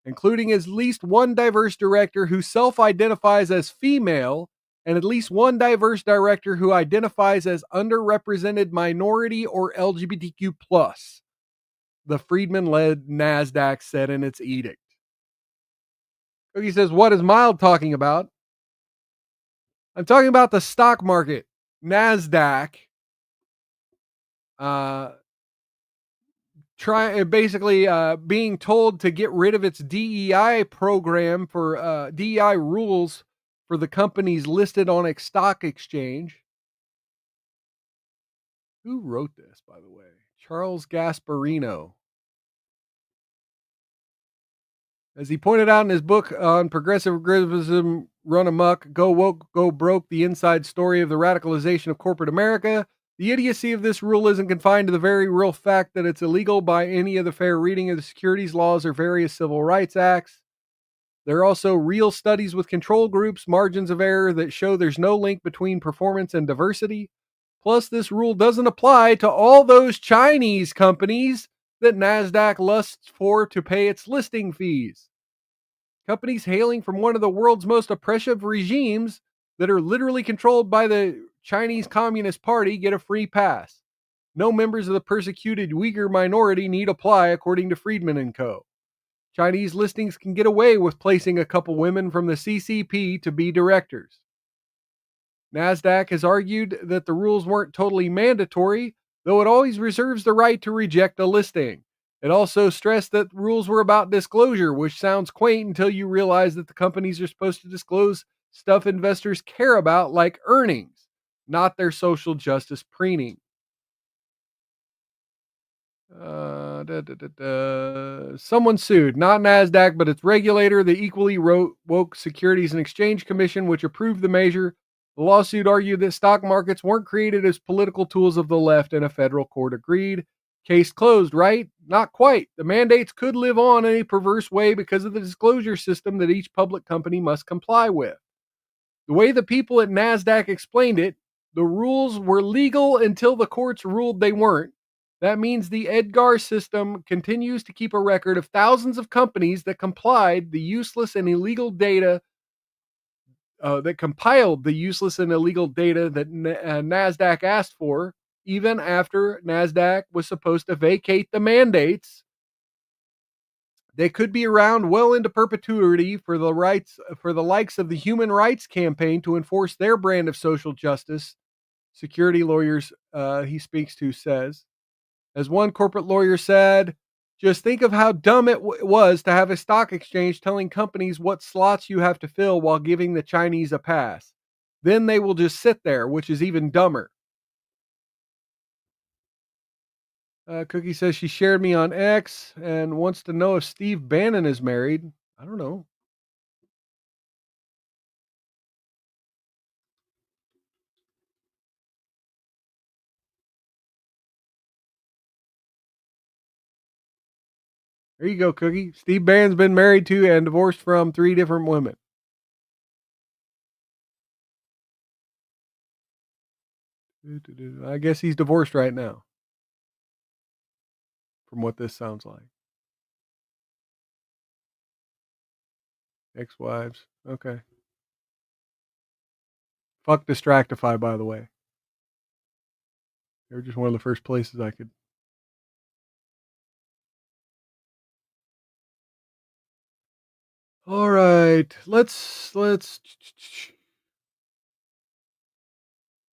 including at least 1 diverse director who self-identifies as female and at least 1 diverse director who identifies as underrepresented minority or LGBTQ+, the Friedman-led NASDAQ said in its edict. Cookie says, what is Mild talking about? I'm talking about the stock market. NASDAQ being told to get rid of its DEI program for DEI rules for the companies listed on a stock exchange. Who wrote this, by the way? Charles Gasparino. As he pointed out in his book on progressivism run amok, Go Woke, Go Broke, the inside story of the radicalization of corporate America, the idiocy of this rule isn't confined to the very real fact that it's illegal by any of the fair reading of the securities laws or various civil rights acts. There are also real studies with control groups, margins of error that show there's no link between performance and diversity. Plus, this rule doesn't apply to all those Chinese companies that NASDAQ lusts for to pay its listing fees. Companies hailing from one of the world's most oppressive regimes that are literally controlled by the Chinese Communist Party get a free pass. No members of the persecuted Uyghur minority need apply, according to Friedman & Co. Chinese listings can get away with placing a couple women from the CCP to be directors. NASDAQ has argued that the rules weren't totally mandatory, though it always reserves the right to reject a listing. It also stressed that rules were about disclosure, which sounds quaint until you realize that the companies are supposed to disclose stuff investors care about, like earnings, not their social justice preening. Someone sued, not NASDAQ, but its regulator, the equally woke Securities and Exchange Commission, which approved the measure. The lawsuit argued that stock markets weren't created as political tools of the left, and a federal court agreed. Case closed, right? Not quite. The mandates could live on in a perverse way because of the disclosure system that each public company must comply with. The way the people at NASDAQ explained it, the rules were legal until the courts ruled they weren't. That means the EDGAR system continues to keep a record of thousands of companies that complied the useless and illegal data that compiled the useless and illegal data that NASDAQ asked for, even after NASDAQ was supposed to vacate the mandates. They could be around well into perpetuity for the likes of the Human Rights Campaign to enforce their brand of social justice. Security lawyers he speaks to says. As one corporate lawyer said, just think of how dumb it was to have a stock exchange telling companies what slots you have to fill while giving the Chinese a pass. Then they will just sit there, which is even dumber. Cookie says she shared me on X and wants to know if Steve Bannon is married. I don't know. There you go, Cookie. Steve Bannon's been married to and divorced from 3 different women. I guess he's divorced right now. From what this sounds like. Ex-wives. Okay. Fuck Distractify, by the way. They were just one of the first places I could. All right. Let's.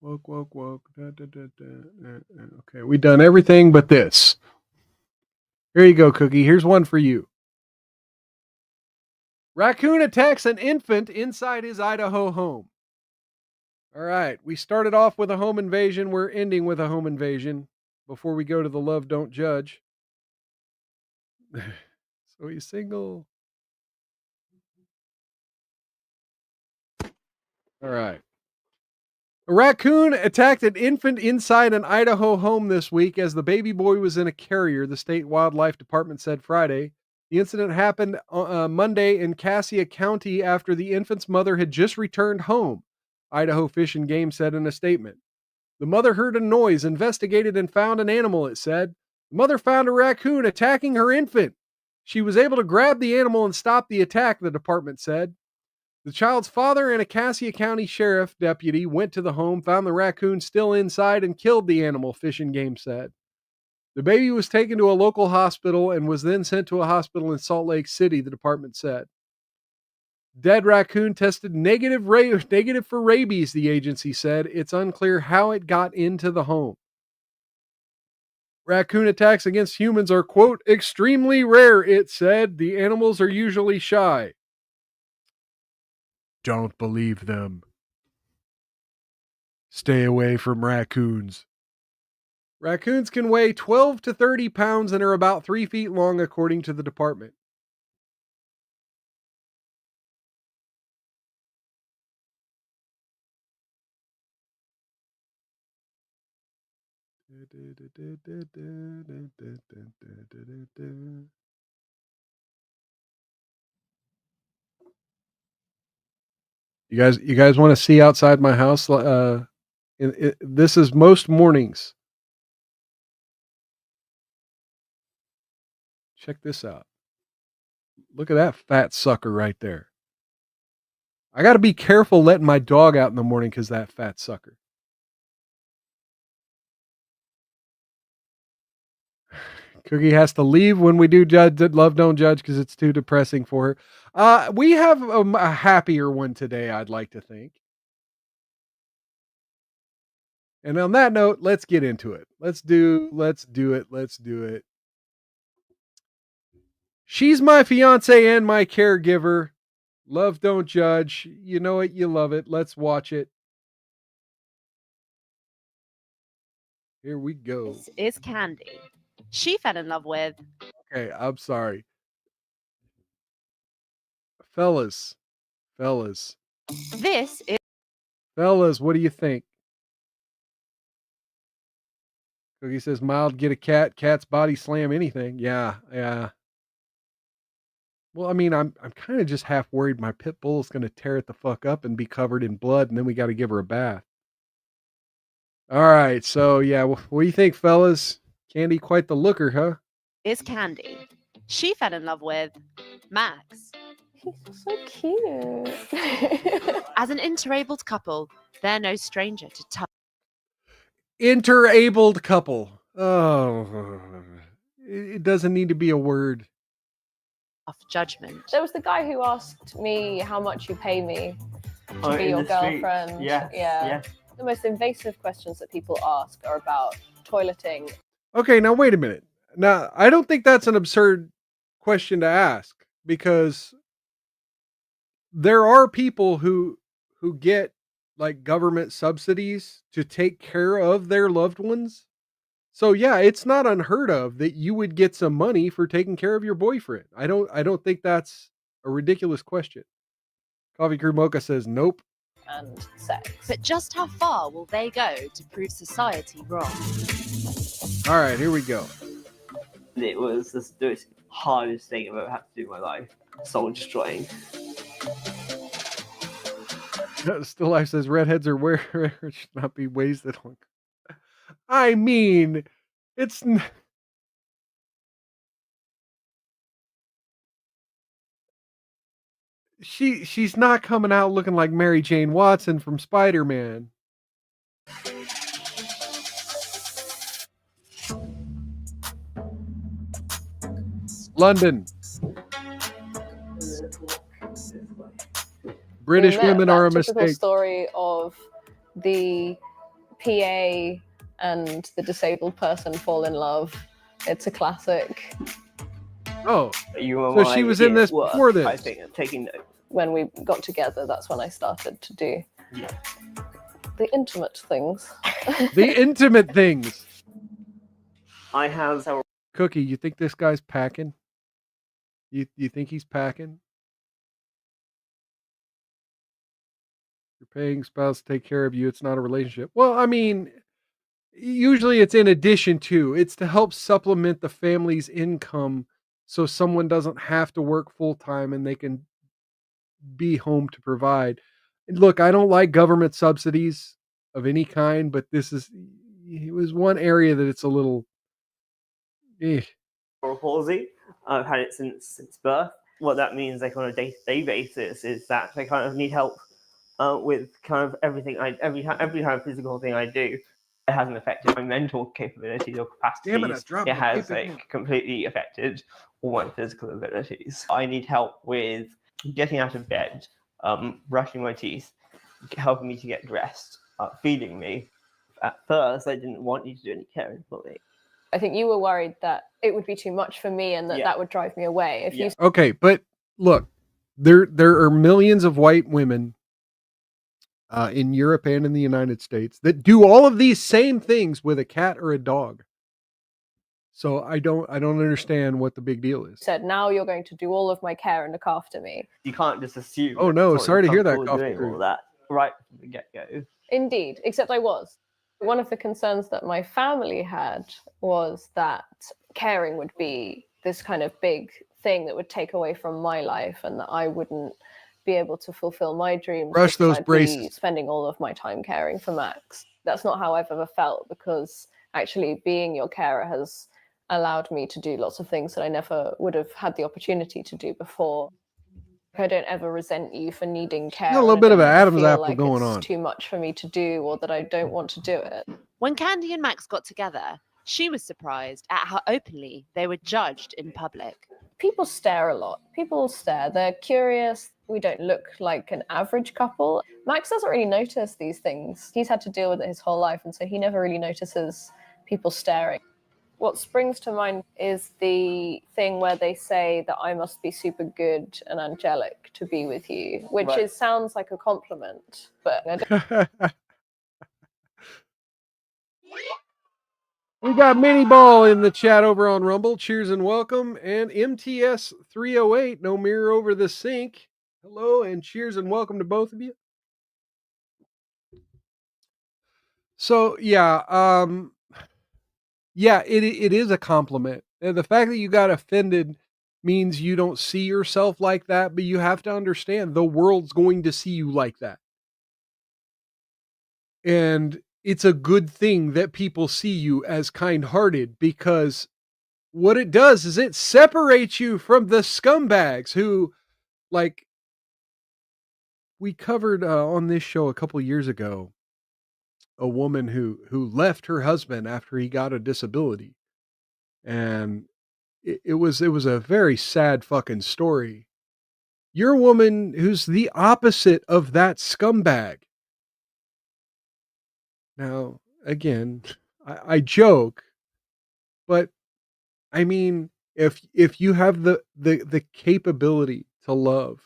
Woke. Okay, we done everything but this. Here you go, Cookie. Here's one for you. Raccoon attacks an infant inside his Idaho home. All right. We started off with a home invasion. We're ending with a home invasion before we go to the love don't judge. So he's single. All right. A raccoon attacked an infant inside an Idaho home this week as the baby boy was in a carrier, the state wildlife department said Friday. The incident happened Monday in Cassia County after the infant's mother had just returned home, Idaho Fish and Game said in a statement. The mother heard a noise, investigated, and found an animal, it said. The mother found a raccoon attacking her infant. She was able to grab the animal and stop the attack, the department said. The child's father and a Cassia County sheriff deputy went to the home, found the raccoon still inside, and killed the animal, Fish and Game said. The baby was taken to a local hospital and was then sent to a hospital in Salt Lake City, the department said. Dead raccoon tested negative for rabies, the agency said. It's unclear how it got into the home. Raccoon attacks against humans are, quote, extremely rare, it said. The animals are usually shy. Don't believe them. Stay away from raccoons. Raccoons can weigh 12 to 30 pounds and are about 3 feet long, according to the department. You guys want to see outside my house? This is most mornings. Check this out. Look at that fat sucker right there. I got to be careful letting my dog out in the morning because that fat sucker. Cookie has to leave when we do judge love don't judge because it's too depressing for her. We have a happier one today, I'd like to think. And on that note, let's get into it. Let's do it. She's my fiance and my caregiver. Love don't judge. You know it, you love it. Let's watch it. Here we go. This is Candy. She fell in love with. Okay, I'm sorry. Fellas. This is. Fellas, what do you think? Cookie says, mild, get a cat. Cat's body slam anything. Yeah. Well, I mean, I'm kind of just half worried my pit bull is going to tear it the fuck up and be covered in blood, and then we got to give her a bath. All right, so yeah, what do you think, fellas? Candy, quite the looker, huh? Is Candy. She fell in love with Max. He's so cute. As an interabled couple, they're no stranger to tough. Interabled couple. Oh, it doesn't need to be a word. Judgment. There was the guy who asked me how much you pay me to be your girlfriend. Yeah. The most invasive questions that people ask are about toileting. Okay, now wait a minute. Now, I don't think that's an absurd question to ask because there are people who get like government subsidies to take care of their loved ones. So yeah, it's not unheard of that you would get some money for taking care of your boyfriend. I don't think that's a ridiculous question. Coffee Crew Mocha says nope. And sex. But just how far will they go to prove society wrong? All right, here we go. It was this hardest thing I've ever had to do in my life. Soul destroying. Still Life says redheads are where should not be wasted on. I mean, it's she's not coming out looking like Mary Jane Watson from Spider-Man. London. British women are a typical mistake. Story of the PA and the disabled person fall in love. It's a classic. Oh, so she was in this before this. I think taking notes. When we got together, that's when I started to do the intimate things. The intimate things. I have several. Cookie, you think this guy's packing? You think he's packing? You're paying spouse to take care of you. It's not a relationship. Well, I mean, usually it's in addition to. It's to help supplement the family's income so someone doesn't have to work full time and they can be home to provide. And look, I don't like government subsidies of any kind, but it was one area that it's a little. Cerebral palsy. I've had it since birth. What that means, like on a day-to-day basis, is that I kind of need help with kind of everything. Every kind of physical thing I do. It hasn't affected my mental capabilities or capacities. Damn it, it has completely affected all my physical abilities. I need help with getting out of bed, brushing my teeth, helping me to get dressed, feeding me. At first, I didn't want you to do any caring for me. I think you were worried that it would be too much for me and that would drive me away. Okay, but look, there are millions of white women in Europe and in the United States that do all of these same things with a cat or a dog. So I don't understand what the big deal is. Said, now you're going to do all of my care and look after me. You can't just assume. Oh no, sorry to hear that. Doing all that right from the get-go. Indeed, except I was. One of the concerns that my family had was that caring would be this kind of big thing that would take away from my life and that I wouldn't be able to fulfill my dreams. Brush those braces. Spending all of my time caring for Max. That's not how I've ever felt, because actually being your carer has allowed me to do lots of things that I never would have had the opportunity to do before. I don't ever resent you for needing care. A little bit of an Adam's apple going on. It's too much for me to do, or that I don't want to do it. When Candy and Max got together, she was surprised at how openly they were judged in public. People stare a lot. People stare. They're curious. We don't look like an average couple. Max doesn't really notice these things. He's had to deal with it his whole life, and so he never really notices people staring. What springs to mind is the thing where they say that I must be super good and angelic to be with you, which sounds like a compliment, but We got Mini Ball in the chat over on Rumble. Cheers and welcome. And MTS 308, no mirror over the sink. Hello and cheers and welcome to both of you. So it is a compliment. And the fact that you got offended means you don't see yourself like that, but you have to understand the world's going to see you like that. And it's a good thing that people see you as kind-hearted, because what it does is it separates you from the scumbags who, like, we covered on this show a couple years ago, a woman who left her husband after he got a disability. And it was a very sad fucking story. You're a woman who's the opposite of that scumbag. Now, again, I joke, but I mean, if you have the capability to love,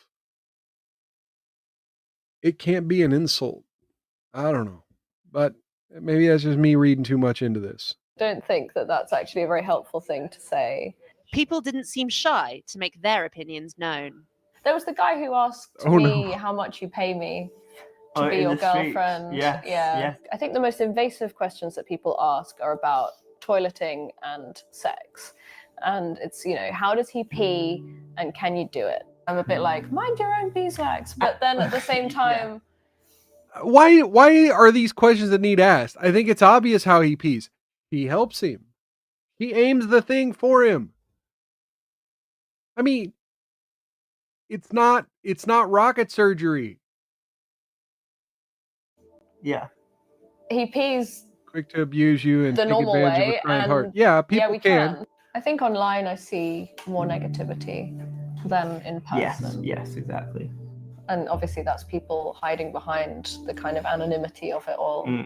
it can't be an insult. I don't know, but maybe that's just me reading too much into this. don't think that that's actually a very helpful thing to say. People didn't seem shy to make their opinions known. There was the guy who asked me how much you pay me to be your girlfriend. Yes. I think the most invasive questions that people ask are about toileting and sex. And it's, how does he pee and can you do it? I'm a bit like, mind your own beeswax. But then at the same time... Why are these questions that need asked? I think it's obvious how he pees. He helps him. He aims the thing for him. I mean, it's not rocket surgery. Yeah. He pees Quick to abuse you and the take normal advantage way. of a kind And heart. Yeah, people yeah, we can. I think online I see more negativity than in person. Yes, exactly. And obviously that's people hiding behind the kind of anonymity of it all.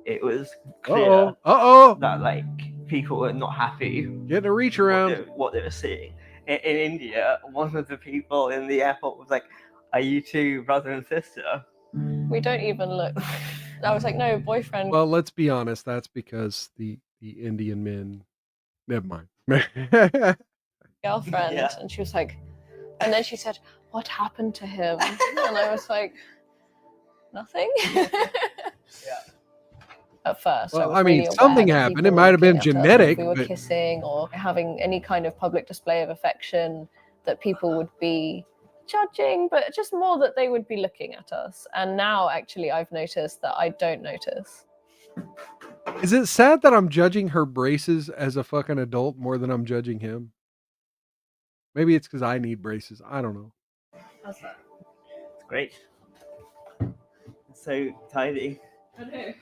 It was clear that like people were not happy getting a reach around what they were seeing. In India, one of the people in the airport was like, "Are you two brother and sister?" We don't even look. I was like, "No, boyfriend." Well, let's be honest. That's because the Indian men. Never mind. Girlfriend, and she was like, and then she said, "What happened to him?" And I was like, "Nothing." At first, well, I mean, something happened. It might have been genetic. If we were kissing or having any kind of public display of affection, that people would be judging, but just more that they would be looking at us. And now, actually, I've noticed that I don't notice. Is it sad that I'm judging her braces as a fucking adult more than I'm judging him? Maybe it's because I need braces. I don't know. How's that? It's great. It's so tidy. I know.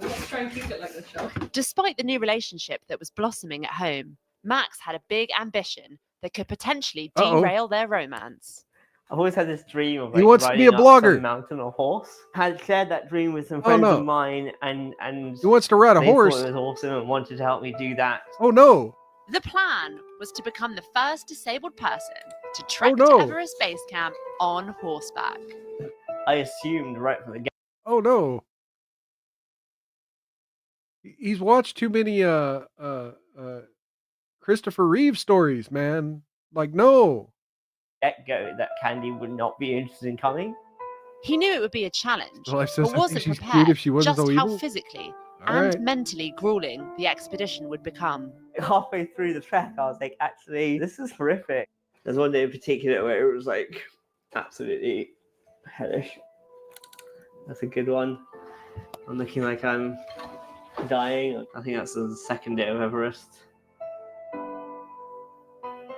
Let's try and keep it like this, shall we? Despite the new relationship that was blossoming at home, Max had a big ambition that could potentially derail their romance. I've always had this dream of he wants to be a blogger. Some mountain or horse. Had shared that dream with some friends of mine, and he wants to ride a horse. Thought it was awesome and wanted to help me do that. Oh no! The plan was to become the first disabled person to trek to Everest Base Camp on horseback. I assumed right from the get. Oh no! He's watched too many Christopher Reeve stories, man. Like no. Get-go that Candy would not be interested in coming. He knew it would be a challenge, but wasn't prepared just how physically and mentally grueling the expedition would become. Halfway through the trek, I was like, actually, this is horrific. There's one day in particular where it was like absolutely hellish. That's a good one. I'm looking like I'm dying. I think that's the second day of Everest.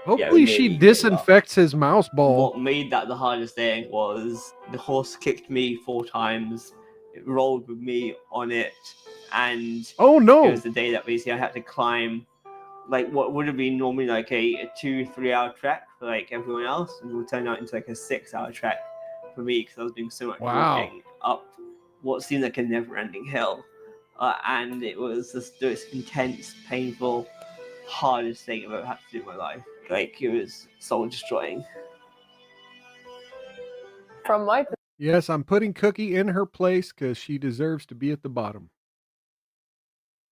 Hopefully she disinfects his mouse ball. What made that the hardest day was the horse kicked me 4 times. It rolled with me on it, and oh no! It was the day that basically I had to climb like what would have been normally like a 2-3 hour trek for like everyone else, and it would turn out into like a 6-hour trek for me because I was doing so much walking up what seemed like a never-ending hill, and it was just this intense, painful, hardest thing I've ever had to do in my life. Like, it was soul destroying. From my yes, I'm putting Cookie in her place because she deserves to be at the bottom.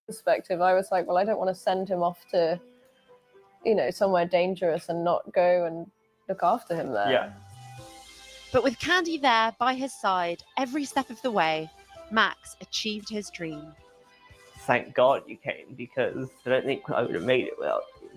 Perspective, I was like, well, I don't want to send him off to, somewhere dangerous and not go and look after him there. Yeah. But with Candy there by his side every step of the way, Max achieved his dream. Thank God you came, because I don't think I would have made it without you.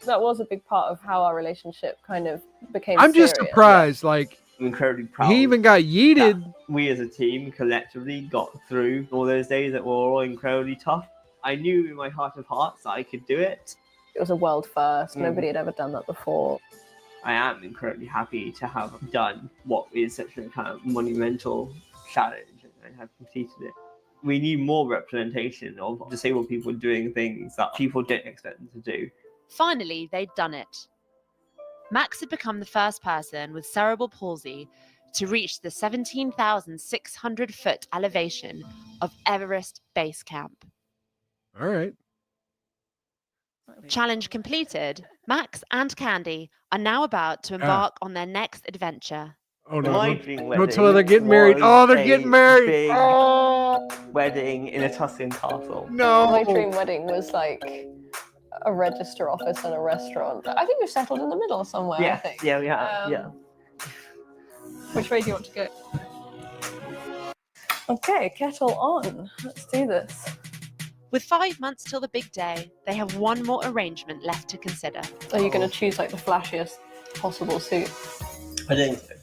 That was a big part of how our relationship kind of became I'm serious. just surprised, like, I'm incredibly proud. He even got yeeted. We as a team collectively got through all those days that were all incredibly tough. I knew in my heart of hearts that I could do it. It was a world first. Nobody had ever done that before. I am incredibly happy to have done what is such a kind of monumental challenge and have completed it. We need more representation of disabled people doing things that people didn't expect them to do. Finally, they'd done it. Max had become the first person with cerebral palsy to reach the 17,600-foot elevation of Everest Base Camp. All right. Challenge completed, Max and Candy are now about to embark on their next adventure. Oh no! My dream Don't tell her they're getting married. Oh, they're getting married. Big wedding in a Tuscan castle. No. My dream wedding was like a register office and a restaurant. I think we've settled in the middle somewhere. Yes, I think. yeah, we have. Yeah. Which way do you want to go? Okay, kettle on. Let's do this. With 5 months till the big day, they have one more arrangement left to consider. Are you going to choose like the flashiest possible suit? I think so.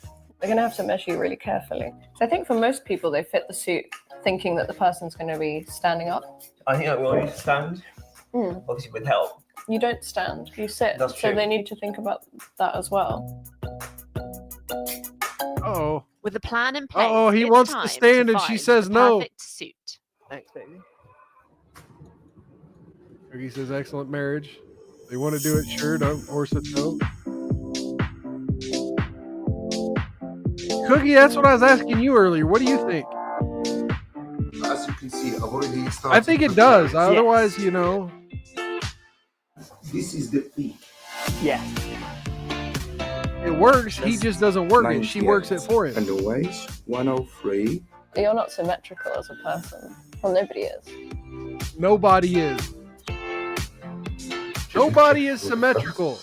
They're going to have to measure you really carefully. So I think for most people, they fit the suit thinking that the person's going to be standing up. I think I will need to stand, obviously with help. You don't stand, you sit. That's so true. they need to think about that as well. Oh. With a plan in place, Oh, he it's wants time to stand and find she says the no. perfect suit. Thanks, baby. He says excellent marriage. They want to do it, sure. Don't force it, no. Cookie, that's what I was asking you earlier. What do you think? As you can see, I've already started. I think it does. Otherwise, you know. This is the feet. Yeah. It works. He just doesn't work it. 98. She works it for him. And the waist, 103. You're not symmetrical as a person. Well, nobody is. Nobody is. Nobody is symmetrical.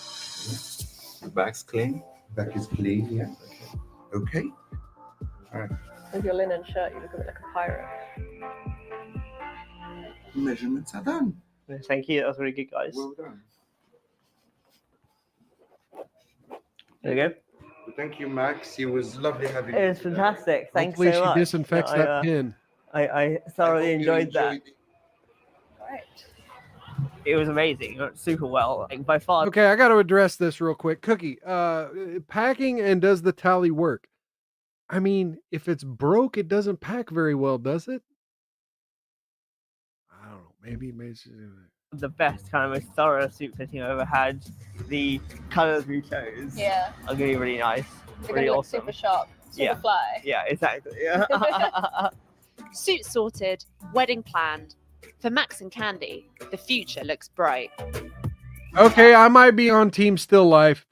The back's clean. Back is clean, yeah. Okay. All right. With your linen shirt, you look a bit like a pirate. Measurements are done. Thank you. That was really good, guys. Well done. There you go. Thank you, Max. It was lovely having you. It was fantastic. Thanks Hopefully so much. she disinfects that pin. I thoroughly enjoyed that. Right. It was amazing. It went super well. Like, by far. Okay, I got to address this real quick. Cookie, packing and does the tally work? I mean, if it's broke, it doesn't pack very well, does it? I don't know. Maybe it's the best, kind of most thorough suit fitting I've ever had. The colors we chose are going to be really nice. They're really going to look awesome. super sharp, super fly. Yeah, exactly. Yeah. Suit sorted, wedding planned. For Max and Candy, the future looks bright. Okay, I might be on Team Still Life.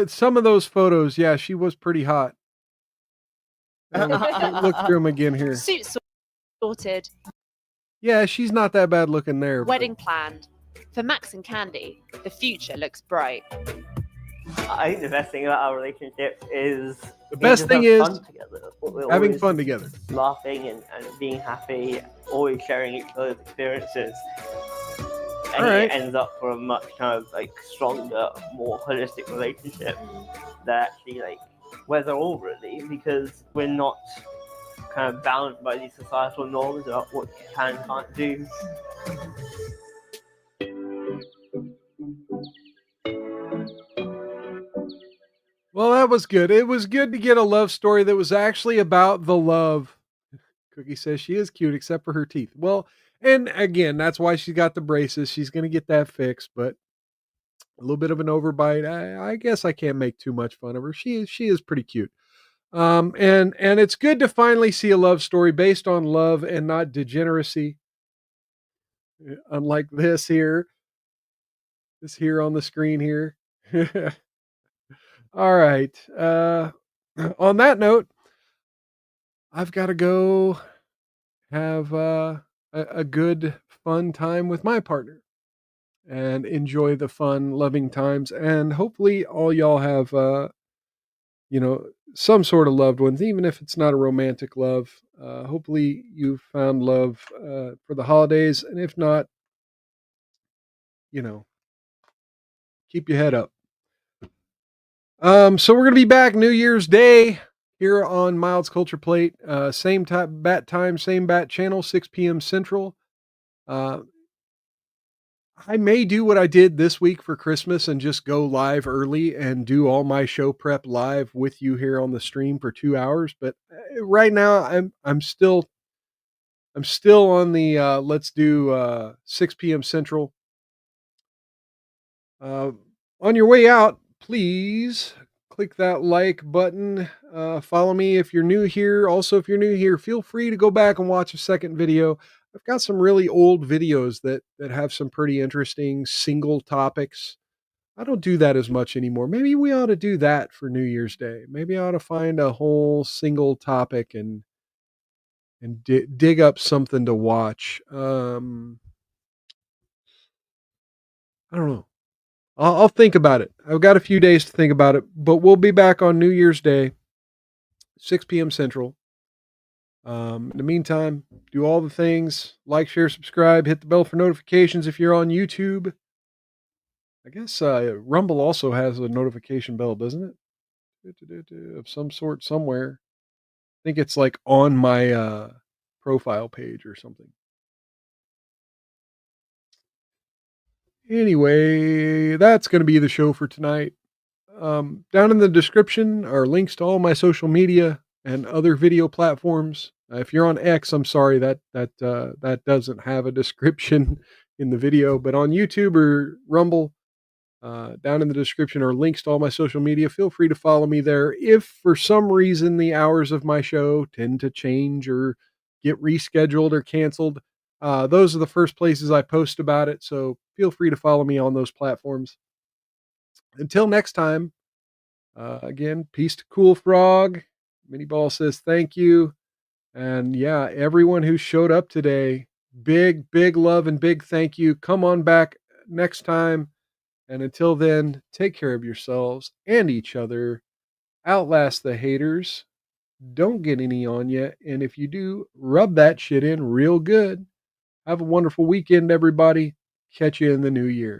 Some of those photos, yeah, she was pretty hot. Look through them again here. Suit sorted, Yeah, she's not that bad looking there. wedding planned. For Max and Candy, the future looks bright. I think the best thing about our relationship is The best thing is fun together. We're having always fun together. laughing and being happy, always sharing each other's experiences. And All right. it ends up for a much kind of like stronger, more holistic relationship that actually like weather all really, because we're not kind of bound by these societal norms about what you can and can't do. Well, that was good. It was good to get a love story that was actually about the love. Cookie says she is cute, except for her teeth. Well, and again, that's why she got the braces. She's going to get that fixed, but a little bit of an overbite. I guess I can't make too much fun of her. She is pretty cute. And it's good to finally see a love story based on love and not degeneracy. Unlike this here on the screen here. All right. On that note, I've got to go have a good, fun time with my partner and enjoy the fun, loving times. And hopefully all y'all have, some sort of loved ones, even if it's not a romantic love. Hopefully you found love for the holidays. And if not, keep your head up. So we're going to be back New Year's Day here on Mild's Culture Plate. Same bat time, same bat channel, 6 p.m. Central. I may do what I did this week for Christmas and just go live early and do all my show prep live with you here on the stream for 2 hours. But right now I'm still on the let's do 6 p.m. Central. On your way out, please click that like button. Follow me if you're new here. Also, if you're new here, feel free to go back and watch a second video. I've got some really old videos that have some pretty interesting single topics. I don't do that as much anymore. Maybe we ought to do that for New Year's Day. Maybe I ought to find a whole single topic and dig up something to watch. I don't know. I'll think about it. I've got a few days to think about it, but we'll be back on New Year's Day, 6 p.m. Central. In the meantime, do all the things, like, share, subscribe, hit the bell for notifications if you're on YouTube. I guess Rumble also has a notification bell, doesn't it? Of some sort somewhere. I think it's like on my profile page or something. Anyway, that's going to be the show for tonight. Down in the description are links to all my social media and other video platforms. If you're on X, I'm sorry that doesn't have a description in the video, but on YouTube or Rumble, down in the description are links to all my social media. Feel free to follow me there. If for some reason the hours of my show tend to change or get rescheduled or canceled, those are the first places I post about it. So feel free to follow me on those platforms. Until next time, again, peace to Cool Frog. Mini Ball says thank you. And yeah, everyone who showed up today, big love and big thank you. Come on back next time. And until then, take care of yourselves and each other. Outlast the haters. Don't get any on you. And if you do, rub that shit in real good. Have a wonderful weekend, everybody. Catch you in the new year.